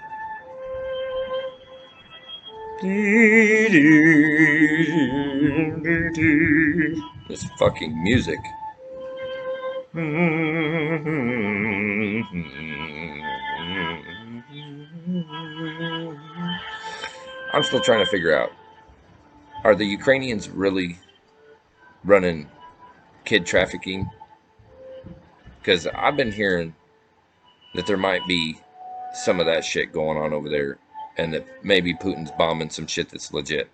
Speaker 2: this fucking music. I'm still trying to figure out, are the Ukrainians really running kid trafficking? Because I've been hearing that there might be some of that shit going on over there, and that maybe Putin's bombing some shit that's legit,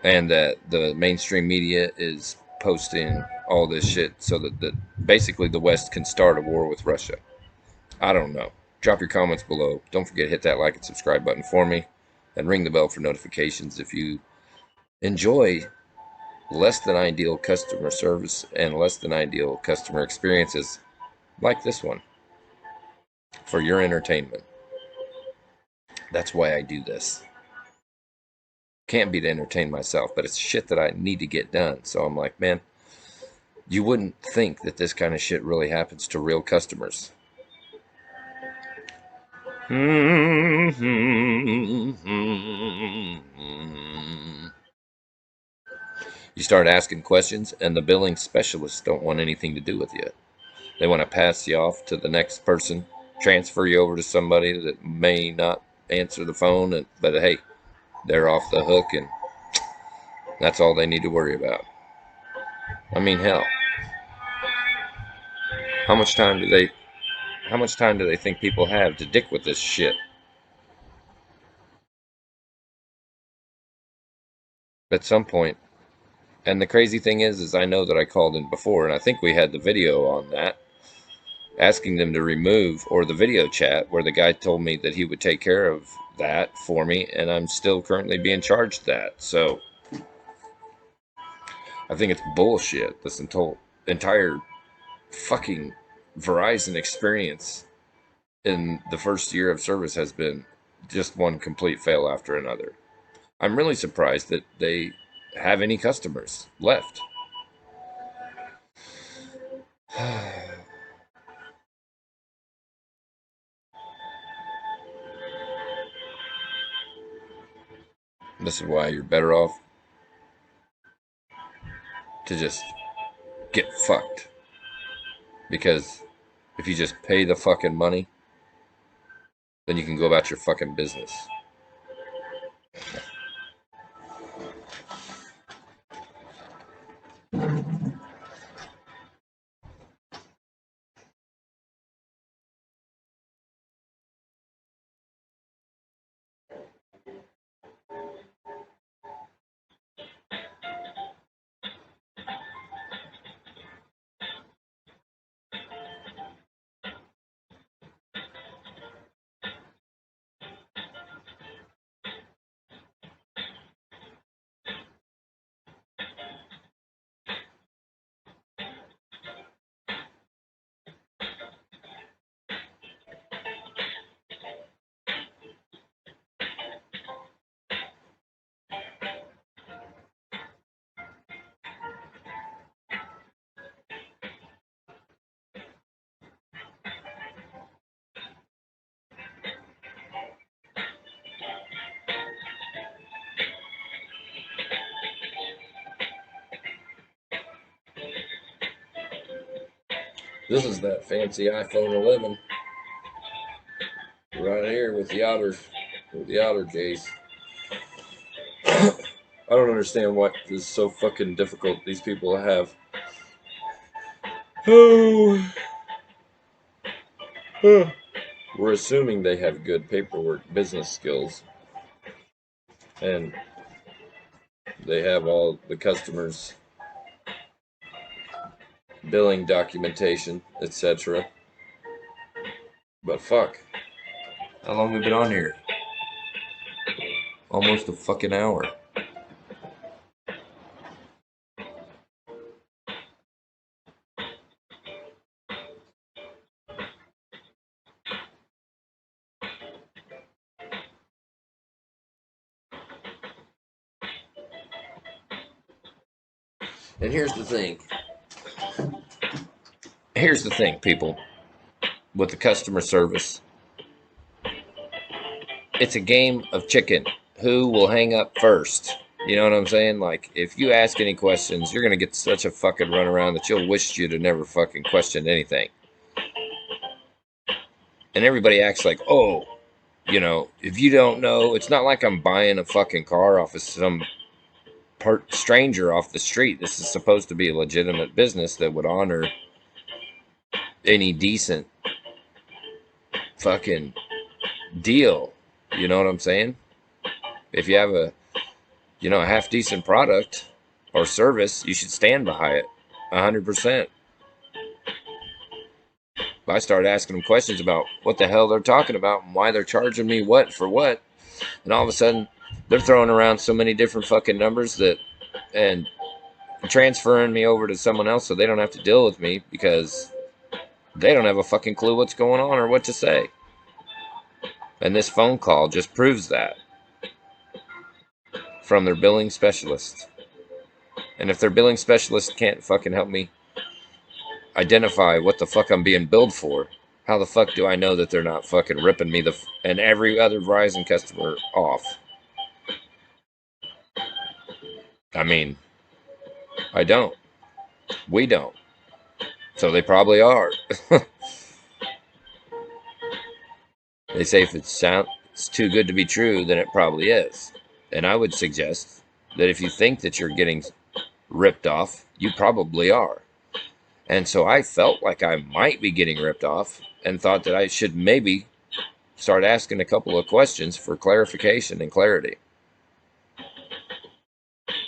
Speaker 2: and that the mainstream media is posting all this shit so that basically the West can start a war with Russia. I don't know. Drop your comments below. Don't forget to hit that like and subscribe button for me, and ring the bell for notifications if you enjoy less than ideal customer service and less than ideal customer experiences like this one for your entertainment. That's why I do this. Can't be to entertain myself, but it's shit that I need to get done. So I'm like, man, you wouldn't think that this kind of shit really happens to real customers. You start asking questions, and the billing specialists don't want anything to do with you. They want to pass you off to the next person, transfer you over to somebody that may not answer the phone, but hey, they're off the hook, and that's all they need to worry about. I mean, hell, how much time do they how much time do they think people have to dick with this shit? At some point. And the crazy thing is I know that I called in before, and I think we had the video on that, asking them to remove, or the video chat where the guy told me that he would take care of that for me, and I'm still currently being charged that. So I think it's bullshit. This entire fucking Verizon experience in the first year of service has been just one complete fail after another. I'm really surprised that they have any customers left. This is why you're better off to just get fucked. Because if you just pay the fucking money, then you can go about your fucking business. This is that fancy iPhone 11 right here with the outer case. I don't understand what is so fucking difficult these people have. Oh, we're assuming they have good paperwork business skills, and they have all the customers' billing documentation, etc. But fuck, how long have we been on here? Almost a fucking hour. And here's the thing. Here's the thing, people, with the customer service. It's a game of chicken. Who will hang up first? You know what I'm saying? Like, if you ask any questions, you're going to get such a fucking runaround that you'll wish you'd have never fucking questioned anything. And everybody acts like, oh, if you don't know, it's not like I'm buying a fucking car off of some stranger off the street. This is supposed to be a legitimate business that would honor any decent fucking deal. You know what I'm saying? If you have a half decent product or service, you should stand behind it 100%. I started asking them questions about what the hell they're talking about and why they're charging me what for what, and all of a sudden they're throwing around so many different fucking numbers and transferring me over to someone else so they don't have to deal with me because they don't have a fucking clue what's going on or what to say. And this phone call just proves that from their billing specialist. And if their billing specialist can't fucking help me identify what the fuck I'm being billed for, How the fuck do I know that they're not fucking ripping me and every other Verizon customer off? I mean, I don't. We don't. So they probably are. They say if it's too good to be true, then it probably is. And I would suggest that if you think that you're getting ripped off, you probably are. And so I felt like I might be getting ripped off and thought that I should maybe start asking a couple of questions for clarification and clarity.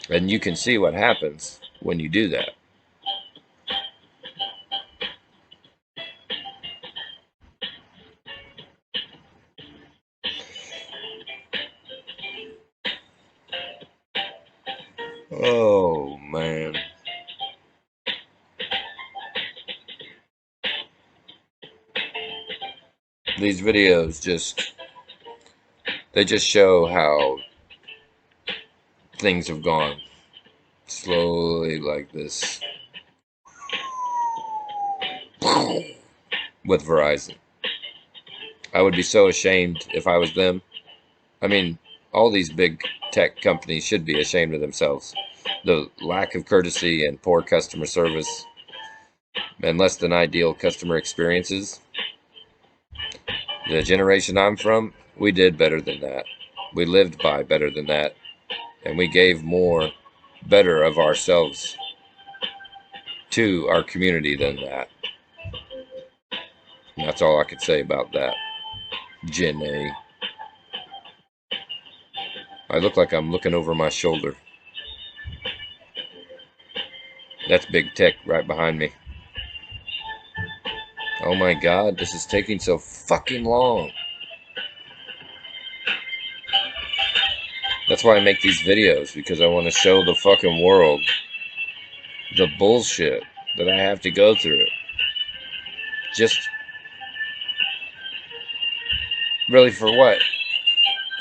Speaker 2: And you can see what happens when you do that. Oh, man. These videos they just show how things have gone slowly like this with Verizon. I would be so ashamed if I was them. I mean, all these big tech companies should be ashamed of themselves. The lack of courtesy and poor customer service and less than ideal customer experiences. The generation I'm from, we did better than that. We lived by better than that. And we gave more better of ourselves to our community than that. And that's all I could say about that. Gen A. I look like I'm looking over my shoulder. That's big tech right behind me. Oh my god, this is taking so fucking long. That's why I make these videos, because I want to show the fucking world the bullshit that I have to go through. Just really for what?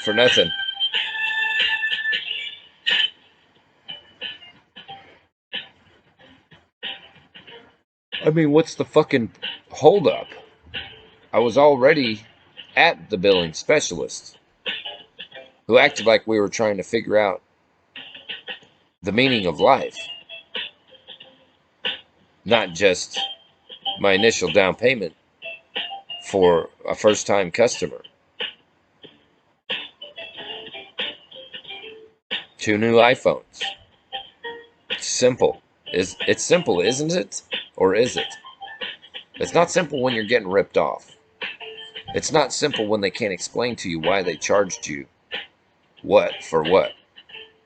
Speaker 2: For nothing. I mean, what's the fucking holdup? I was already at the billing specialist, who acted like we were trying to figure out the meaning of life, not just my initial down payment for a first-time customer. 2 new iPhones. Simple. It's simple, isn't it? Or is it? It's not simple when you're getting ripped off. It's not simple when they can't explain to you why they charged you what for what.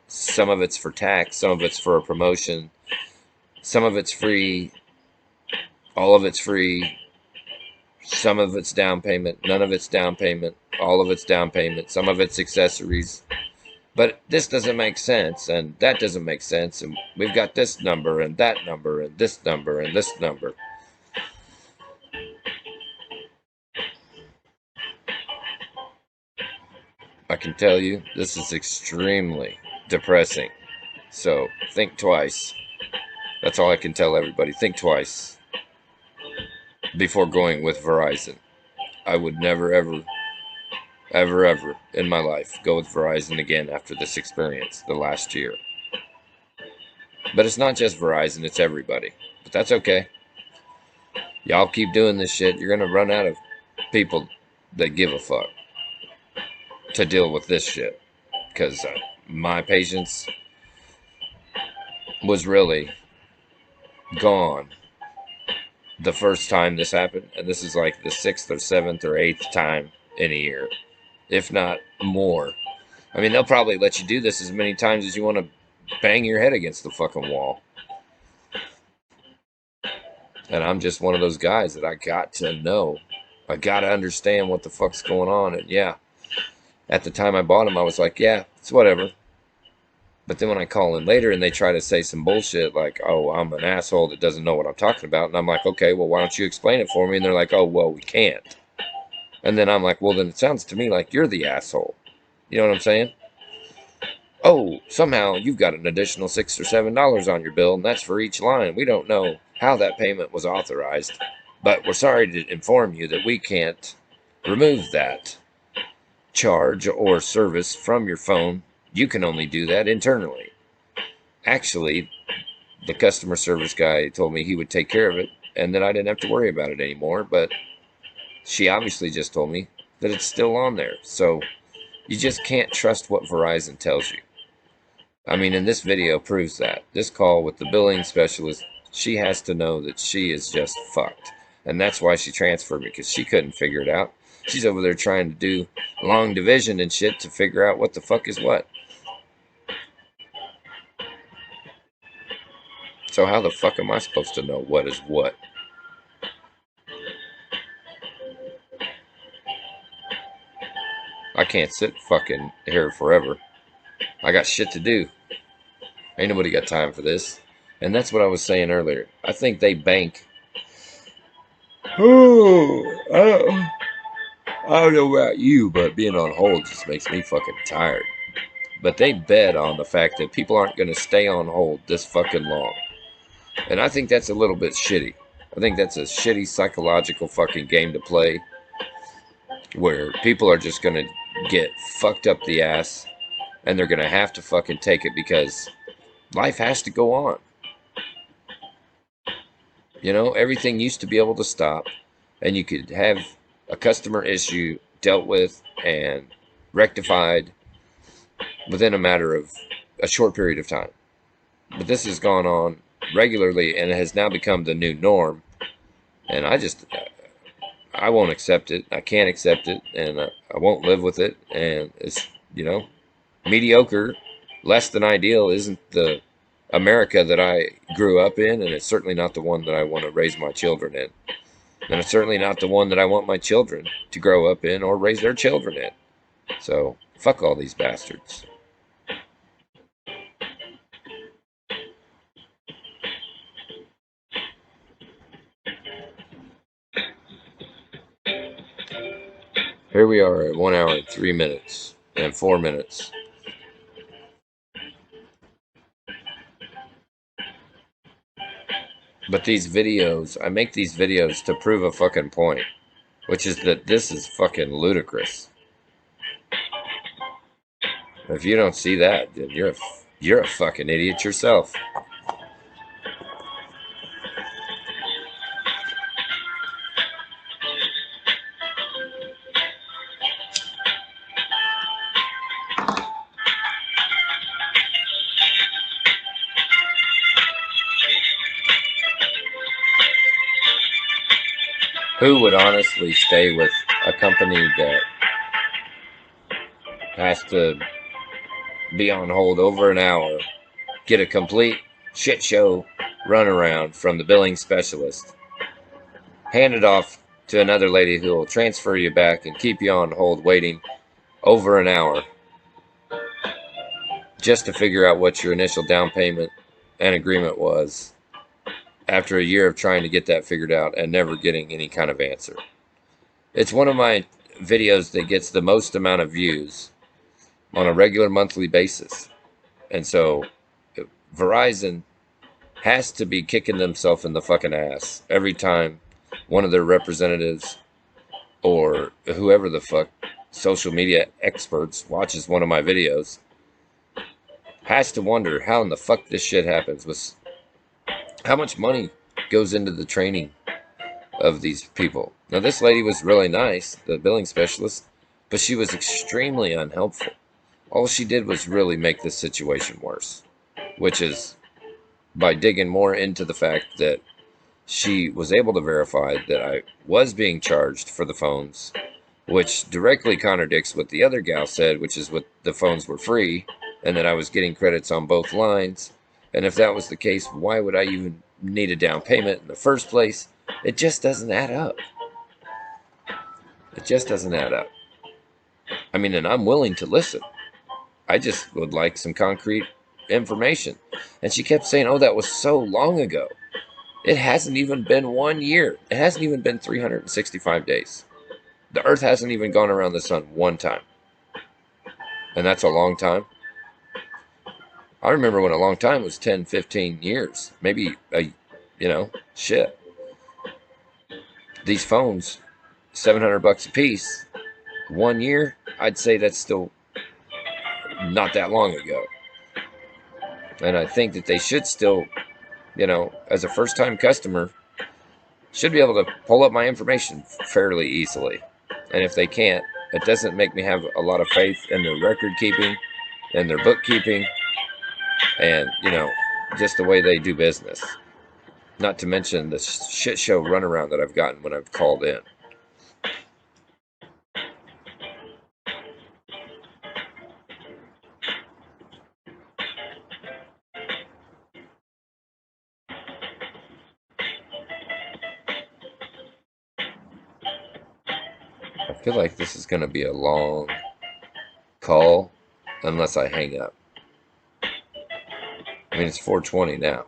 Speaker 2: Some of it's for tax, some of it's for a promotion, some of it's free, all of it's free, some of it's down payment, none of it's down payment, all of it's down payment, some of it's accessories. But this doesn't make sense, and that doesn't make sense, and we've got this number, and that number, and this number, and this number. I can tell you, this is extremely depressing. So, think twice. That's all I can tell everybody. Think twice before going with Verizon. I would never, ever, ever, ever in my life go with Verizon again after this experience the last year. But it's not just Verizon, it's everybody. But that's okay. Y'all keep doing this shit, you're going to run out of people that give a fuck to deal with this shit. Because my patience was really gone the first time this happened. And this is like the 6th or 7th or 8th time in a year, if not more. I mean, they'll probably let you do this as many times as you want to bang your head against the fucking wall. And I'm just one of those guys that I got to know. I got to understand what the fuck's going on. And yeah, at the time I bought them, I was like, yeah, it's whatever. But then when I call in later and they try to say some bullshit like, oh, I'm an asshole that doesn't know what I'm talking about. And I'm like, okay, well, why don't you explain it for me? And they're like, oh, well, we can't. And then I'm like, well, then it sounds to me like you're the asshole. You know what I'm saying? Oh, somehow you've got an additional $6 or $7 on your bill, and that's for each line. We don't know how that payment was authorized. But we're sorry to inform you that we can't remove that charge or service from your phone. You can only do that internally. Actually, the customer service guy told me he would take care of it and that I didn't have to worry about it anymore. But she obviously just told me that it's still on there. So you just can't trust what Verizon tells you. I mean, and this video proves that. This call with the billing specialist, she has to know that she is just fucked. And that's why she transferred me, because she couldn't figure it out. She's over there trying to do long division and shit to figure out what the fuck is what. So how the fuck am I supposed to know what is what? I can't sit fucking here forever. I got shit to do. Ain't nobody got time for this. And that's what I was saying earlier. I think they bank. Oh, I don't know about you, but being on hold just makes me fucking tired. But they bet on the fact that people aren't going to stay on hold this fucking long. And I think that's a little bit shitty. I think that's a shitty psychological fucking game to play where people are just going to get fucked up the ass and they're going to have to fucking take it because life has to go on. You know, everything used to be able to stop and you could have a customer issue dealt with and rectified within a matter of a short period of time. But this has gone on regularly and it has now become the new norm. And I won't accept it. I can't accept it and I won't live with it. And it's, you know, mediocre, less than ideal isn't the America that I grew up in, and it's certainly not the one that I want to raise my children in. And it's certainly not the one that I want my children to grow up in or raise their children in. So, fuck all these bastards. Here we are at 1 hour and 3 minutes and 4 minutes. But these videos, I make these videos to prove a fucking point, which is that this is fucking ludicrous. If you don't see that, then you're a fucking idiot yourself. Who would honestly stay with a company that has to be on hold over an hour, get a complete shit show runaround from the billing specialist, hand it off to another lady who will transfer you back and keep you on hold waiting over an hour just to figure out what your initial down payment and agreement was after a year of trying to get that figured out and never getting any kind of answer. It's one of my videos that gets the most amount of views on a regular monthly basis. And so Verizon has to be kicking themselves in the fucking ass every time one of their representatives or whoever the fuck social media experts watches one of my videos. Has to wonder how in the fuck this shit happens, with how much money goes into the training of these people. Now, this lady was really nice, the billing specialist, but she was extremely unhelpful. All she did was really make this situation worse, which is by digging more into the fact that she was able to verify that I was being charged for the phones, which directly contradicts what the other gal said, which is what the phones were free and that I was getting credits on both lines. And if that was the case, why would I even need a down payment in the first place? It just doesn't add up. It just doesn't add up. I mean, and I'm willing to listen. I just would like some concrete information. And she kept saying, oh, that was so long ago. It hasn't even been 1 year. It hasn't even been 365 days. The earth hasn't even gone around the sun one time. And that's a long time. I remember when a long time was 10, 15 years. Maybe, shit. these phones, $700 a piece, 1 year, I'd say that's still not that long ago. And I think that they should still, as a first-time customer, should be able to pull up my information fairly easily. And if they can't, it doesn't make me have a lot of faith in their record keeping and their bookkeeping and, just the way they do business. Not to mention the shit show runaround that I've gotten when I've called in. I feel like this is going to be a long call unless I hang up. I mean, it's 4:20 now.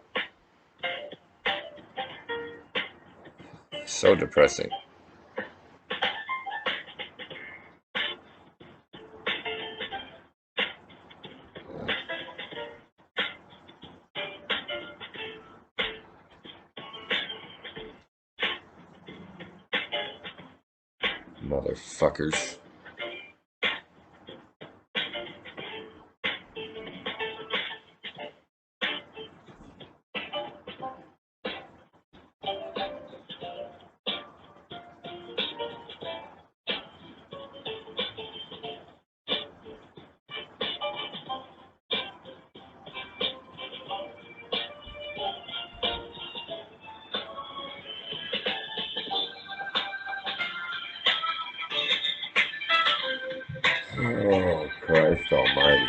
Speaker 2: So depressing. Motherfuckers. Oh, Christ almighty.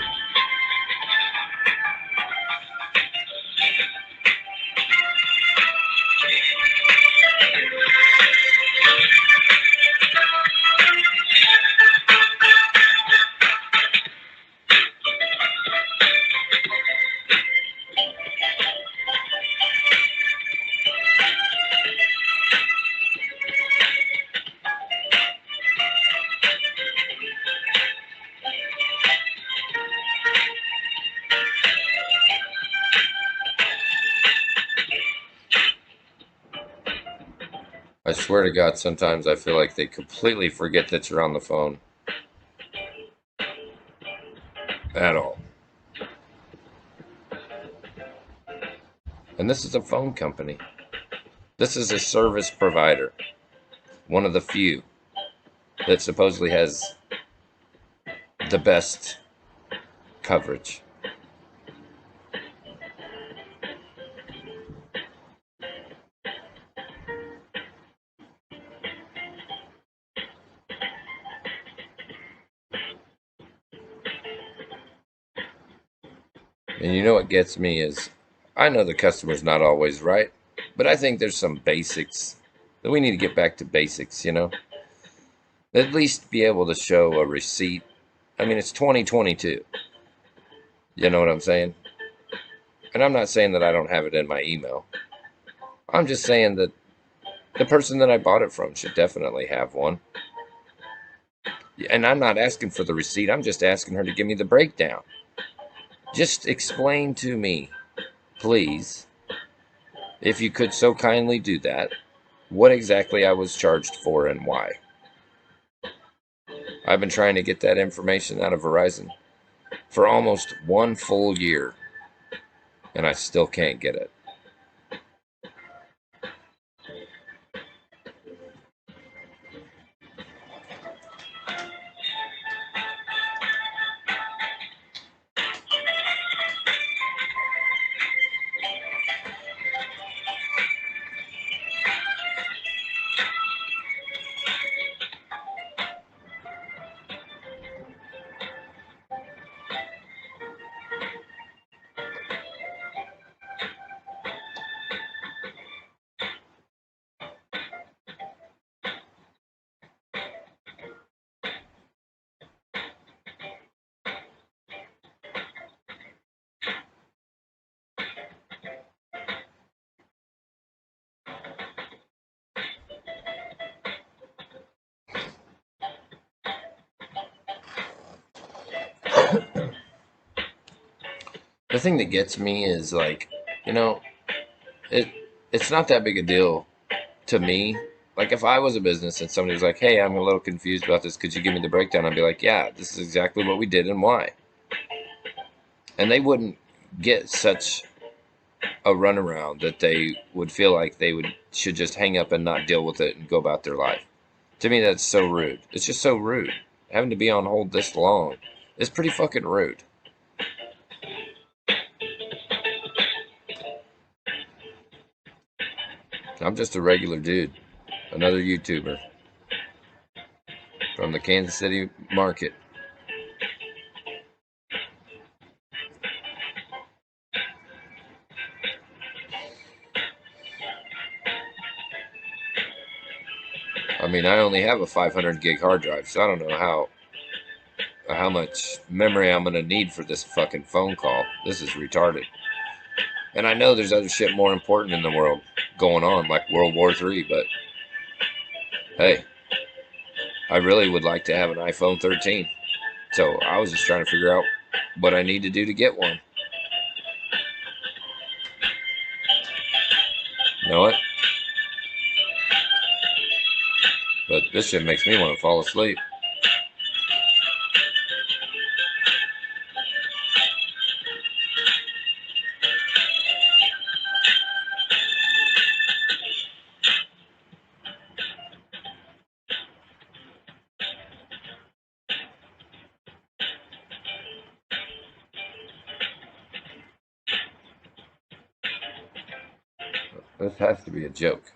Speaker 2: I swear to God, sometimes I feel like they completely forget that you're on the phone. At all. And this is a phone company. This is a service provider. One of the few that supposedly has the best coverage. And you know what gets me is, I know the customer's not always right, but I think there's some basics that we need to get back to basics, At least be able to show a receipt. I mean, it's 2022. You know what I'm saying? And I'm not saying that I don't have it in my email. I'm just saying that the person that I bought it from should definitely have one. And I'm not asking for the receipt. I'm just asking her to give me the breakdown. Just explain to me, please, if you could so kindly do that, what exactly I was charged for and why. I've been trying to get that information out of Verizon for almost 1 full year, and I still can't get it. The thing that gets me is like, it it's not that big a deal to me Like if I was a business and somebody was like, "Hey, I'm a little confused about this. Could you give me the breakdown?" I'd be like, "Yeah, this is exactly what we did and why." And they wouldn't get such a runaround that they would feel like they should just hang up and not deal with it and go about their life. To me, that's so rude. It's just so rude. Having to be on hold this long is pretty fucking rude. I'm just a regular dude, another YouTuber from the Kansas City market. I mean, I only have a 500 gig hard drive, so I don't know how much memory I'm gonna need for this fucking phone call. This is retarded. And I know there's other shit more important in the world going on, like World War III, but hey, I really would like to have an iPhone 13. So I was just trying to figure out what I need to do to get one. You know what? But this shit makes me want to fall asleep. This has to be a joke.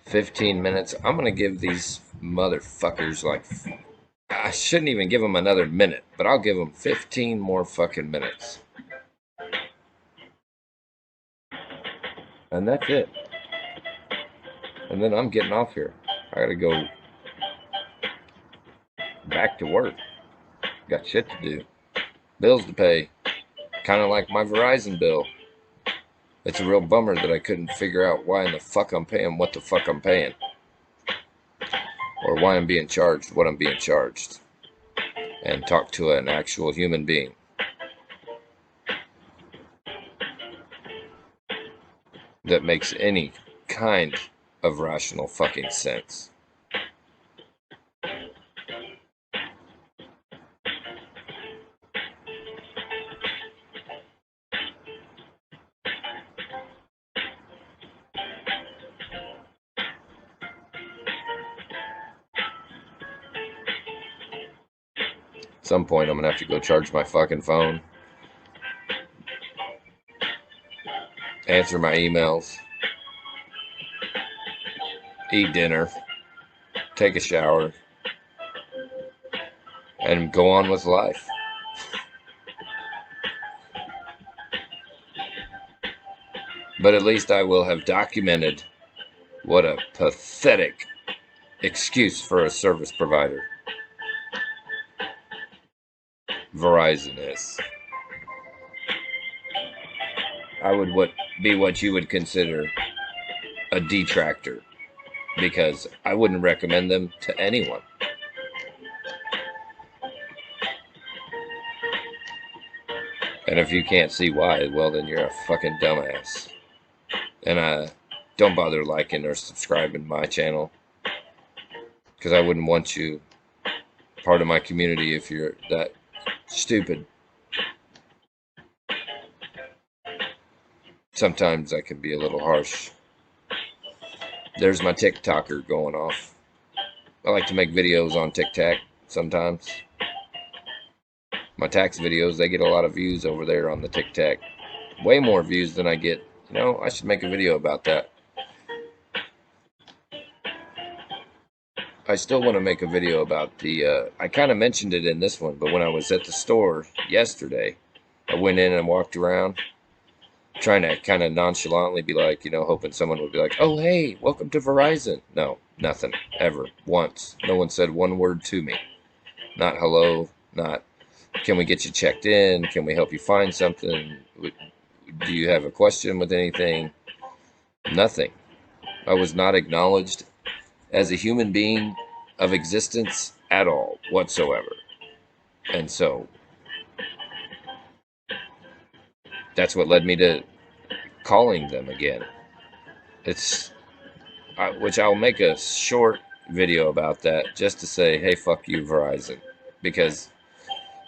Speaker 2: $15. I'm gonna give these motherfuckers like I shouldn't even give them another minute, but I'll give them 15 more fucking minutes. And that's it. And then I'm getting off here. I gotta go back to work. Got shit to do. Bills to pay. Kind of like my Verizon bill. It's a real bummer that I couldn't figure out why in the fuck I'm paying what the fuck I'm paying. Or why I'm being charged what I'm being charged. And talk to an actual human being. That makes any kind of rational fucking sense. At some point, I'm gonna have to go charge my fucking phone, answer my emails, eat dinner, take a shower, and go on with life. But at least I will have documented what a pathetic excuse for a service provider Verizon is. I would be what you would consider a detractor, because I wouldn't recommend them to anyone. And if you can't see why, well, then you're a fucking dumbass. And don't bother liking or subscribing to my channel, because I wouldn't want you part of my community if you're that stupid. Sometimes I can be a little harsh. There's my TikToker going off. I like to make videos on TikTok sometimes. My tax videos, they get a lot of views over there on the TikTok. Way more views than I get. You know, I should make a video about that. I still want to make a video about the, I kind of mentioned it in this one, but when I was at the store yesterday, I went in and walked around, trying to kind of nonchalantly be like, you know, hoping someone would be like, oh, hey, welcome to Verizon. No, nothing, ever, once. No one said one word to me. Not hello, not, can we get you checked in? Can we help you find something? Do you have a question with anything? Nothing. I was not acknowledged as a human being of existence at all whatsoever. And so that's what led me to calling them again. Which I'll make a short video about that, just to say, hey, fuck you, Verizon. Because,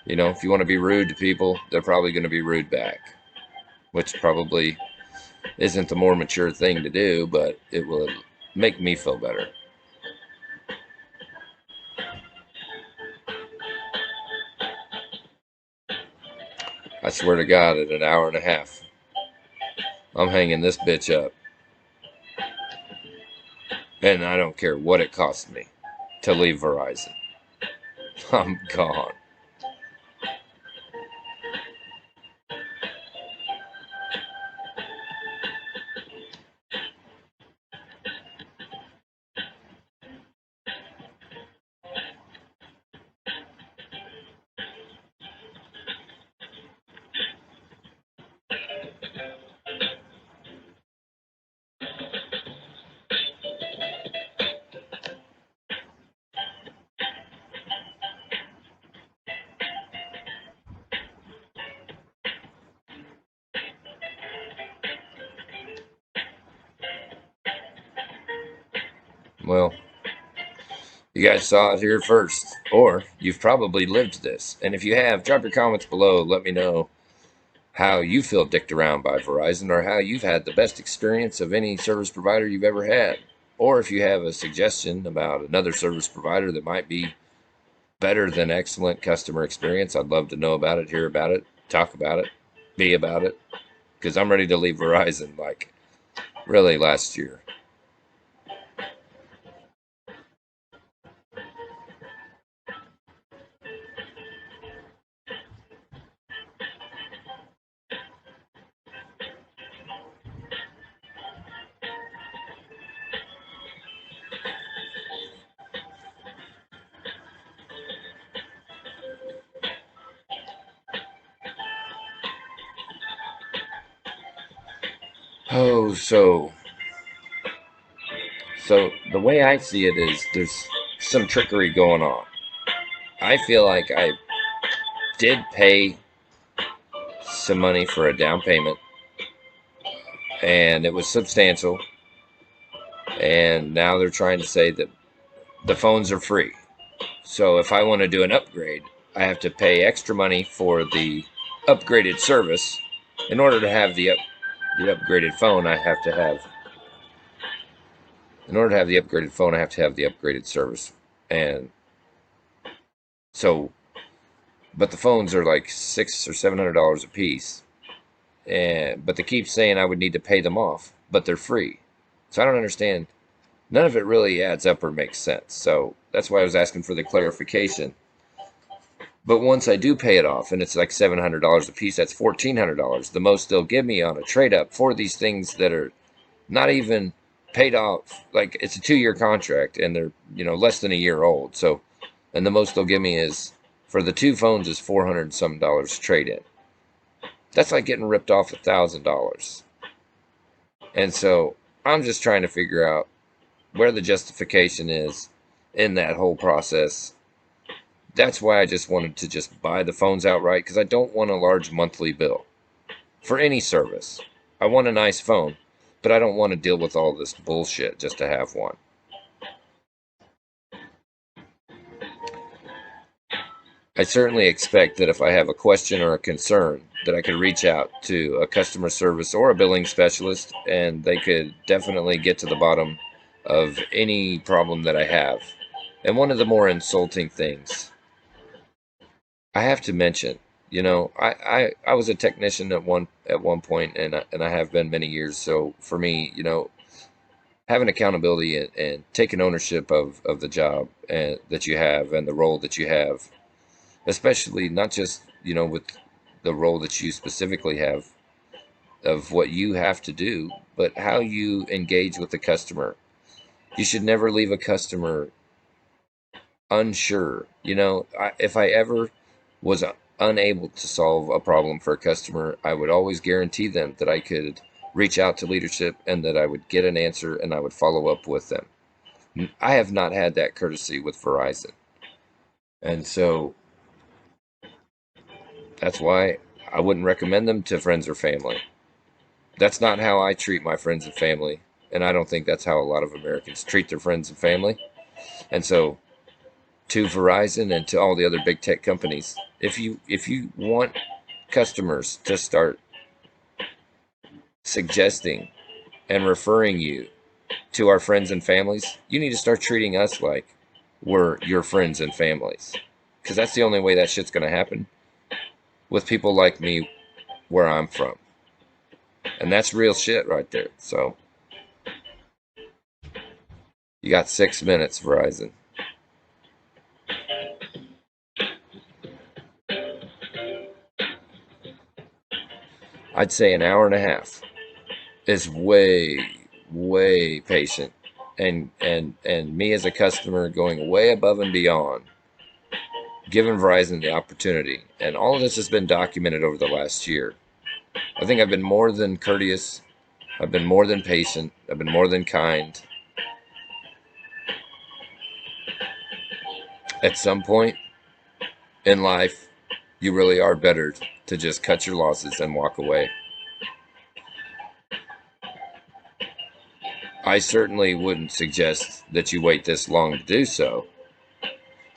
Speaker 2: you know, if you want to be rude to people, they're probably going to be rude back. Which probably isn't the more mature thing to do, but it will make me feel better. I swear to God, at an hour and a half, I'm hanging this bitch up. And I don't care what it costs me to leave Verizon. I'm gone. Well, you guys saw it here first, or you've probably lived this. And if you have, drop your comments below. Let me know how you feel dicked around by Verizon, or how you've had the best experience of any service provider you've ever had. Or if you have a suggestion about another service provider that might be better than excellent customer experience, I'd love to know about it, hear about it, talk about it, be about it. Because I'm ready to leave Verizon, like, really last year. Oh, so the way I see it is there's some trickery going on. I feel like I did pay some money for a down payment, and it was substantial. And now they're trying to say that the phones are free. So if I want to do an upgrade, I have to pay extra money for the upgraded service. In order to have the upgraded phone, I have to have. In order to have the upgraded phone, I have to have the upgraded service. And so, but the phones are like $600 or $700 a piece. But they keep saying I would need to pay them off, but they're free. So I don't understand. None of it really adds up or makes sense. So that's why I was asking for the clarification. But once I do pay it off, and it's like $700 a piece, that's $1,400. The most they'll give me on a trade up for these things that are not even paid off. Like it's a 2-year contract, and they're less than a year old. So, and the most they'll give me is for the two phones is $400 and some trade in. That's like getting ripped off $1,000. And so I'm just trying to figure out where the justification is in that whole process. That's why I just wanted to just buy the phones outright, because I don't want a large monthly bill for any service. I want a nice phone, but I don't want to deal with all this bullshit just to have one. I certainly expect that if I have a question or a concern, that I could reach out to a customer service or a billing specialist, and they could definitely get to the bottom of any problem that I have. And one of the more insulting things I have to mention, I was a technician at one point, and I have been many years. So for me, having accountability and taking ownership of the job that you have and the role that you have, especially not just with the role that you specifically have of what you have to do, but how you engage with the customer. You should never leave a customer unsure. If I ever was unable to solve a problem for a customer, I would always guarantee them that I could reach out to leadership and that I would get an answer and I would follow up with them. I have not had that courtesy with Verizon. And so that's why I wouldn't recommend them to friends or family. That's not how I treat my friends and family. And I don't think that's how a lot of Americans treat their friends and family. And so to Verizon and to all the other big tech companies, if you want customers to start suggesting and referring you to our friends and families, you need to start treating us like we're your friends and families. Because that's the only way that shit's going to happen with people like me where I'm from. And that's real shit right there. So, you got 6 minutes, Verizon. I'd say an hour and a half is way patient. And me as a customer going way above and beyond, giving Verizon the opportunity. And all of this has been documented over the last year. I think I've been more than courteous. I've been more than patient. I've been more than kind. At some point in life, you really are better to just cut your losses and walk away. I certainly wouldn't suggest that you wait this long to do so,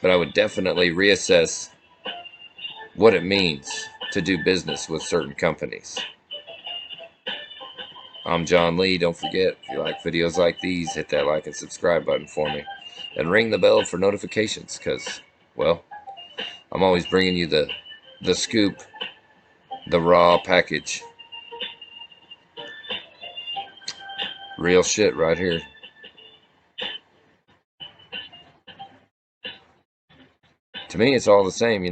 Speaker 2: but I would definitely reassess what it means to do business with certain companies. I'm John Lee. Don't forget, if you like videos like these, hit that like and subscribe button for me. And ring the bell for notifications, because, well, I'm always bringing you the scoop, the raw package. Real shit right here. To me, it's all the same,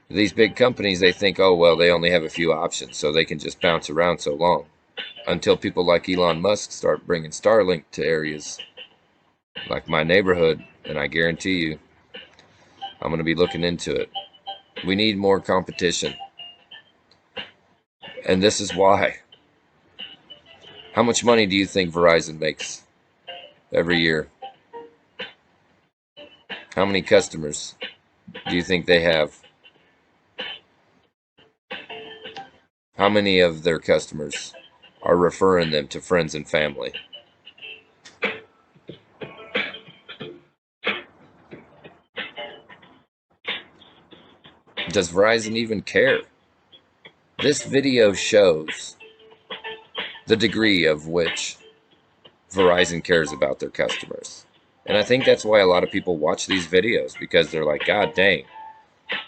Speaker 2: These big companies, they think, oh, well, they only have a few options, so they can just bounce around so long. Until people like Elon Musk start bringing Starlink to areas like my neighborhood, and I guarantee you, I'm going to be looking into it. We need more competition. And this is why. How much money do you think Verizon makes every year? How many customers do you think they have? How many of their customers are referring them to friends and family? Does Verizon even care? This video shows the degree of which Verizon cares about their customers. And I think that's why a lot of people watch these videos, because they're like, God dang.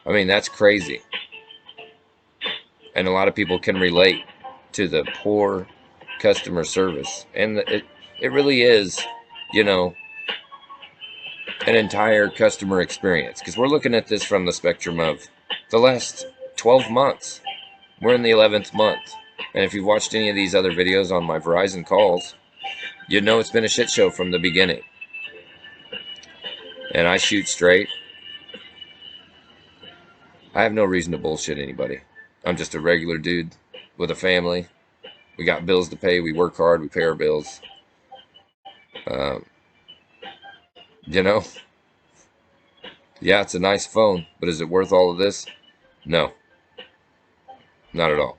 Speaker 2: I mean, that's crazy. And a lot of people can relate to the poor customer service. And it really is, an entire customer experience, because we're looking at this from the spectrum of the last 12 months. We're in the 11th month. And if you've watched any of these other videos on my Verizon calls, you know it's been a shit show from the beginning. And I shoot straight. I have no reason to bullshit anybody. I'm just a regular dude with a family. We got bills to pay. We work hard. We pay our bills. Um, you know, yeah, it's a nice phone, but is it worth all of this? No, not at all.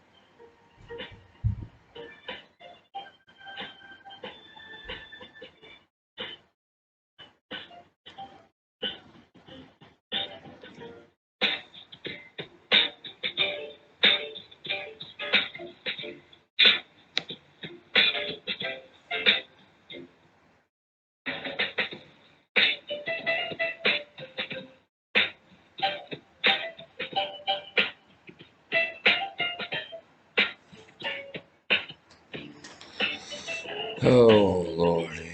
Speaker 2: Oh, Lordy.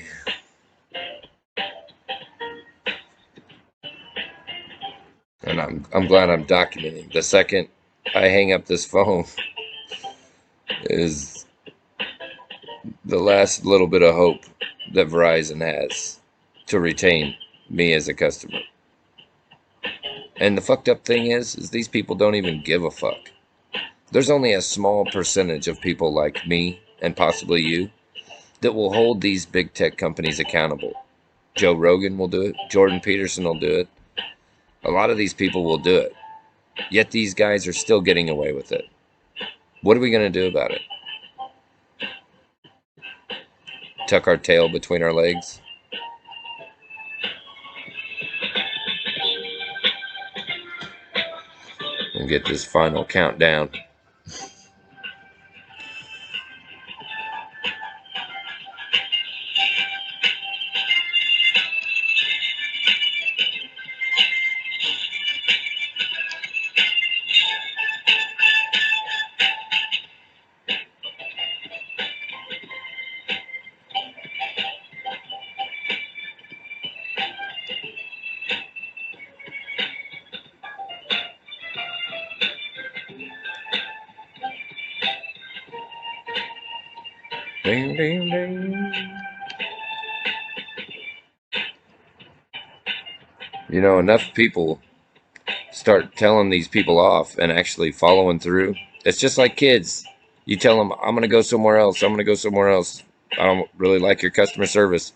Speaker 2: And I'm glad I'm documenting. The second I hang up this phone is the last little bit of hope that Verizon has to retain me as a customer. And the fucked up thing is these people don't even give a fuck. There's only a small percentage of people like me and possibly you that will hold these big tech companies accountable. Joe Rogan will do it. Jordan Peterson will do it. A lot of these people will do it. Yet these guys are still getting away with it. What are we going to do about it? Tuck our tail between our legs? And get this final countdown. Ding, ding, ding. You know, enough people start telling these people off and actually following through. It's just like kids. You tell them, I'm going to go somewhere else. I'm going to go somewhere else. I don't really like your customer service.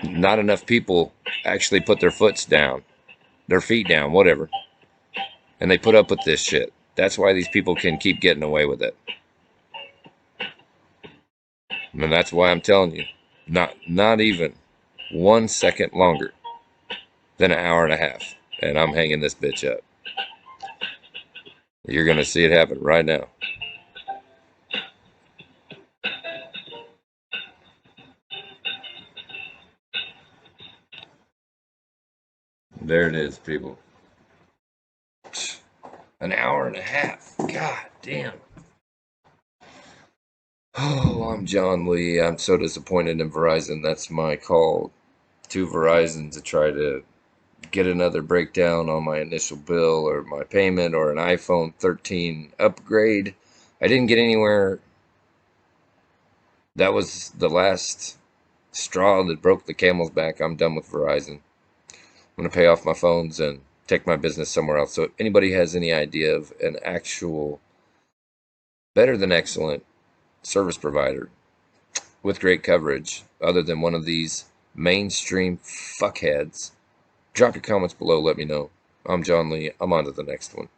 Speaker 2: Not enough people actually put their foots down, their feet down, whatever. And they put up with this shit. That's why these people can keep getting away with it. And that's why I'm telling you, not even 1 second longer than an hour and a half. And I'm hanging this bitch up. You're going to see it happen right now. There it is, people. An hour and a half. God damn. Oh, I'm John Lee. I'm so disappointed in Verizon. That's my call to Verizon to try to get another breakdown on my initial bill or my payment or an iPhone 13 upgrade. I didn't get anywhere. That was the last straw that broke the camel's back. I'm done with Verizon. I'm going to pay off my phones and take my business somewhere else. So if anybody has any idea of an actual better than excellent service provider with great coverage other than one of these mainstream fuckheads, drop your comments below. Let me know. I'm John Lee. I'm on to the next one.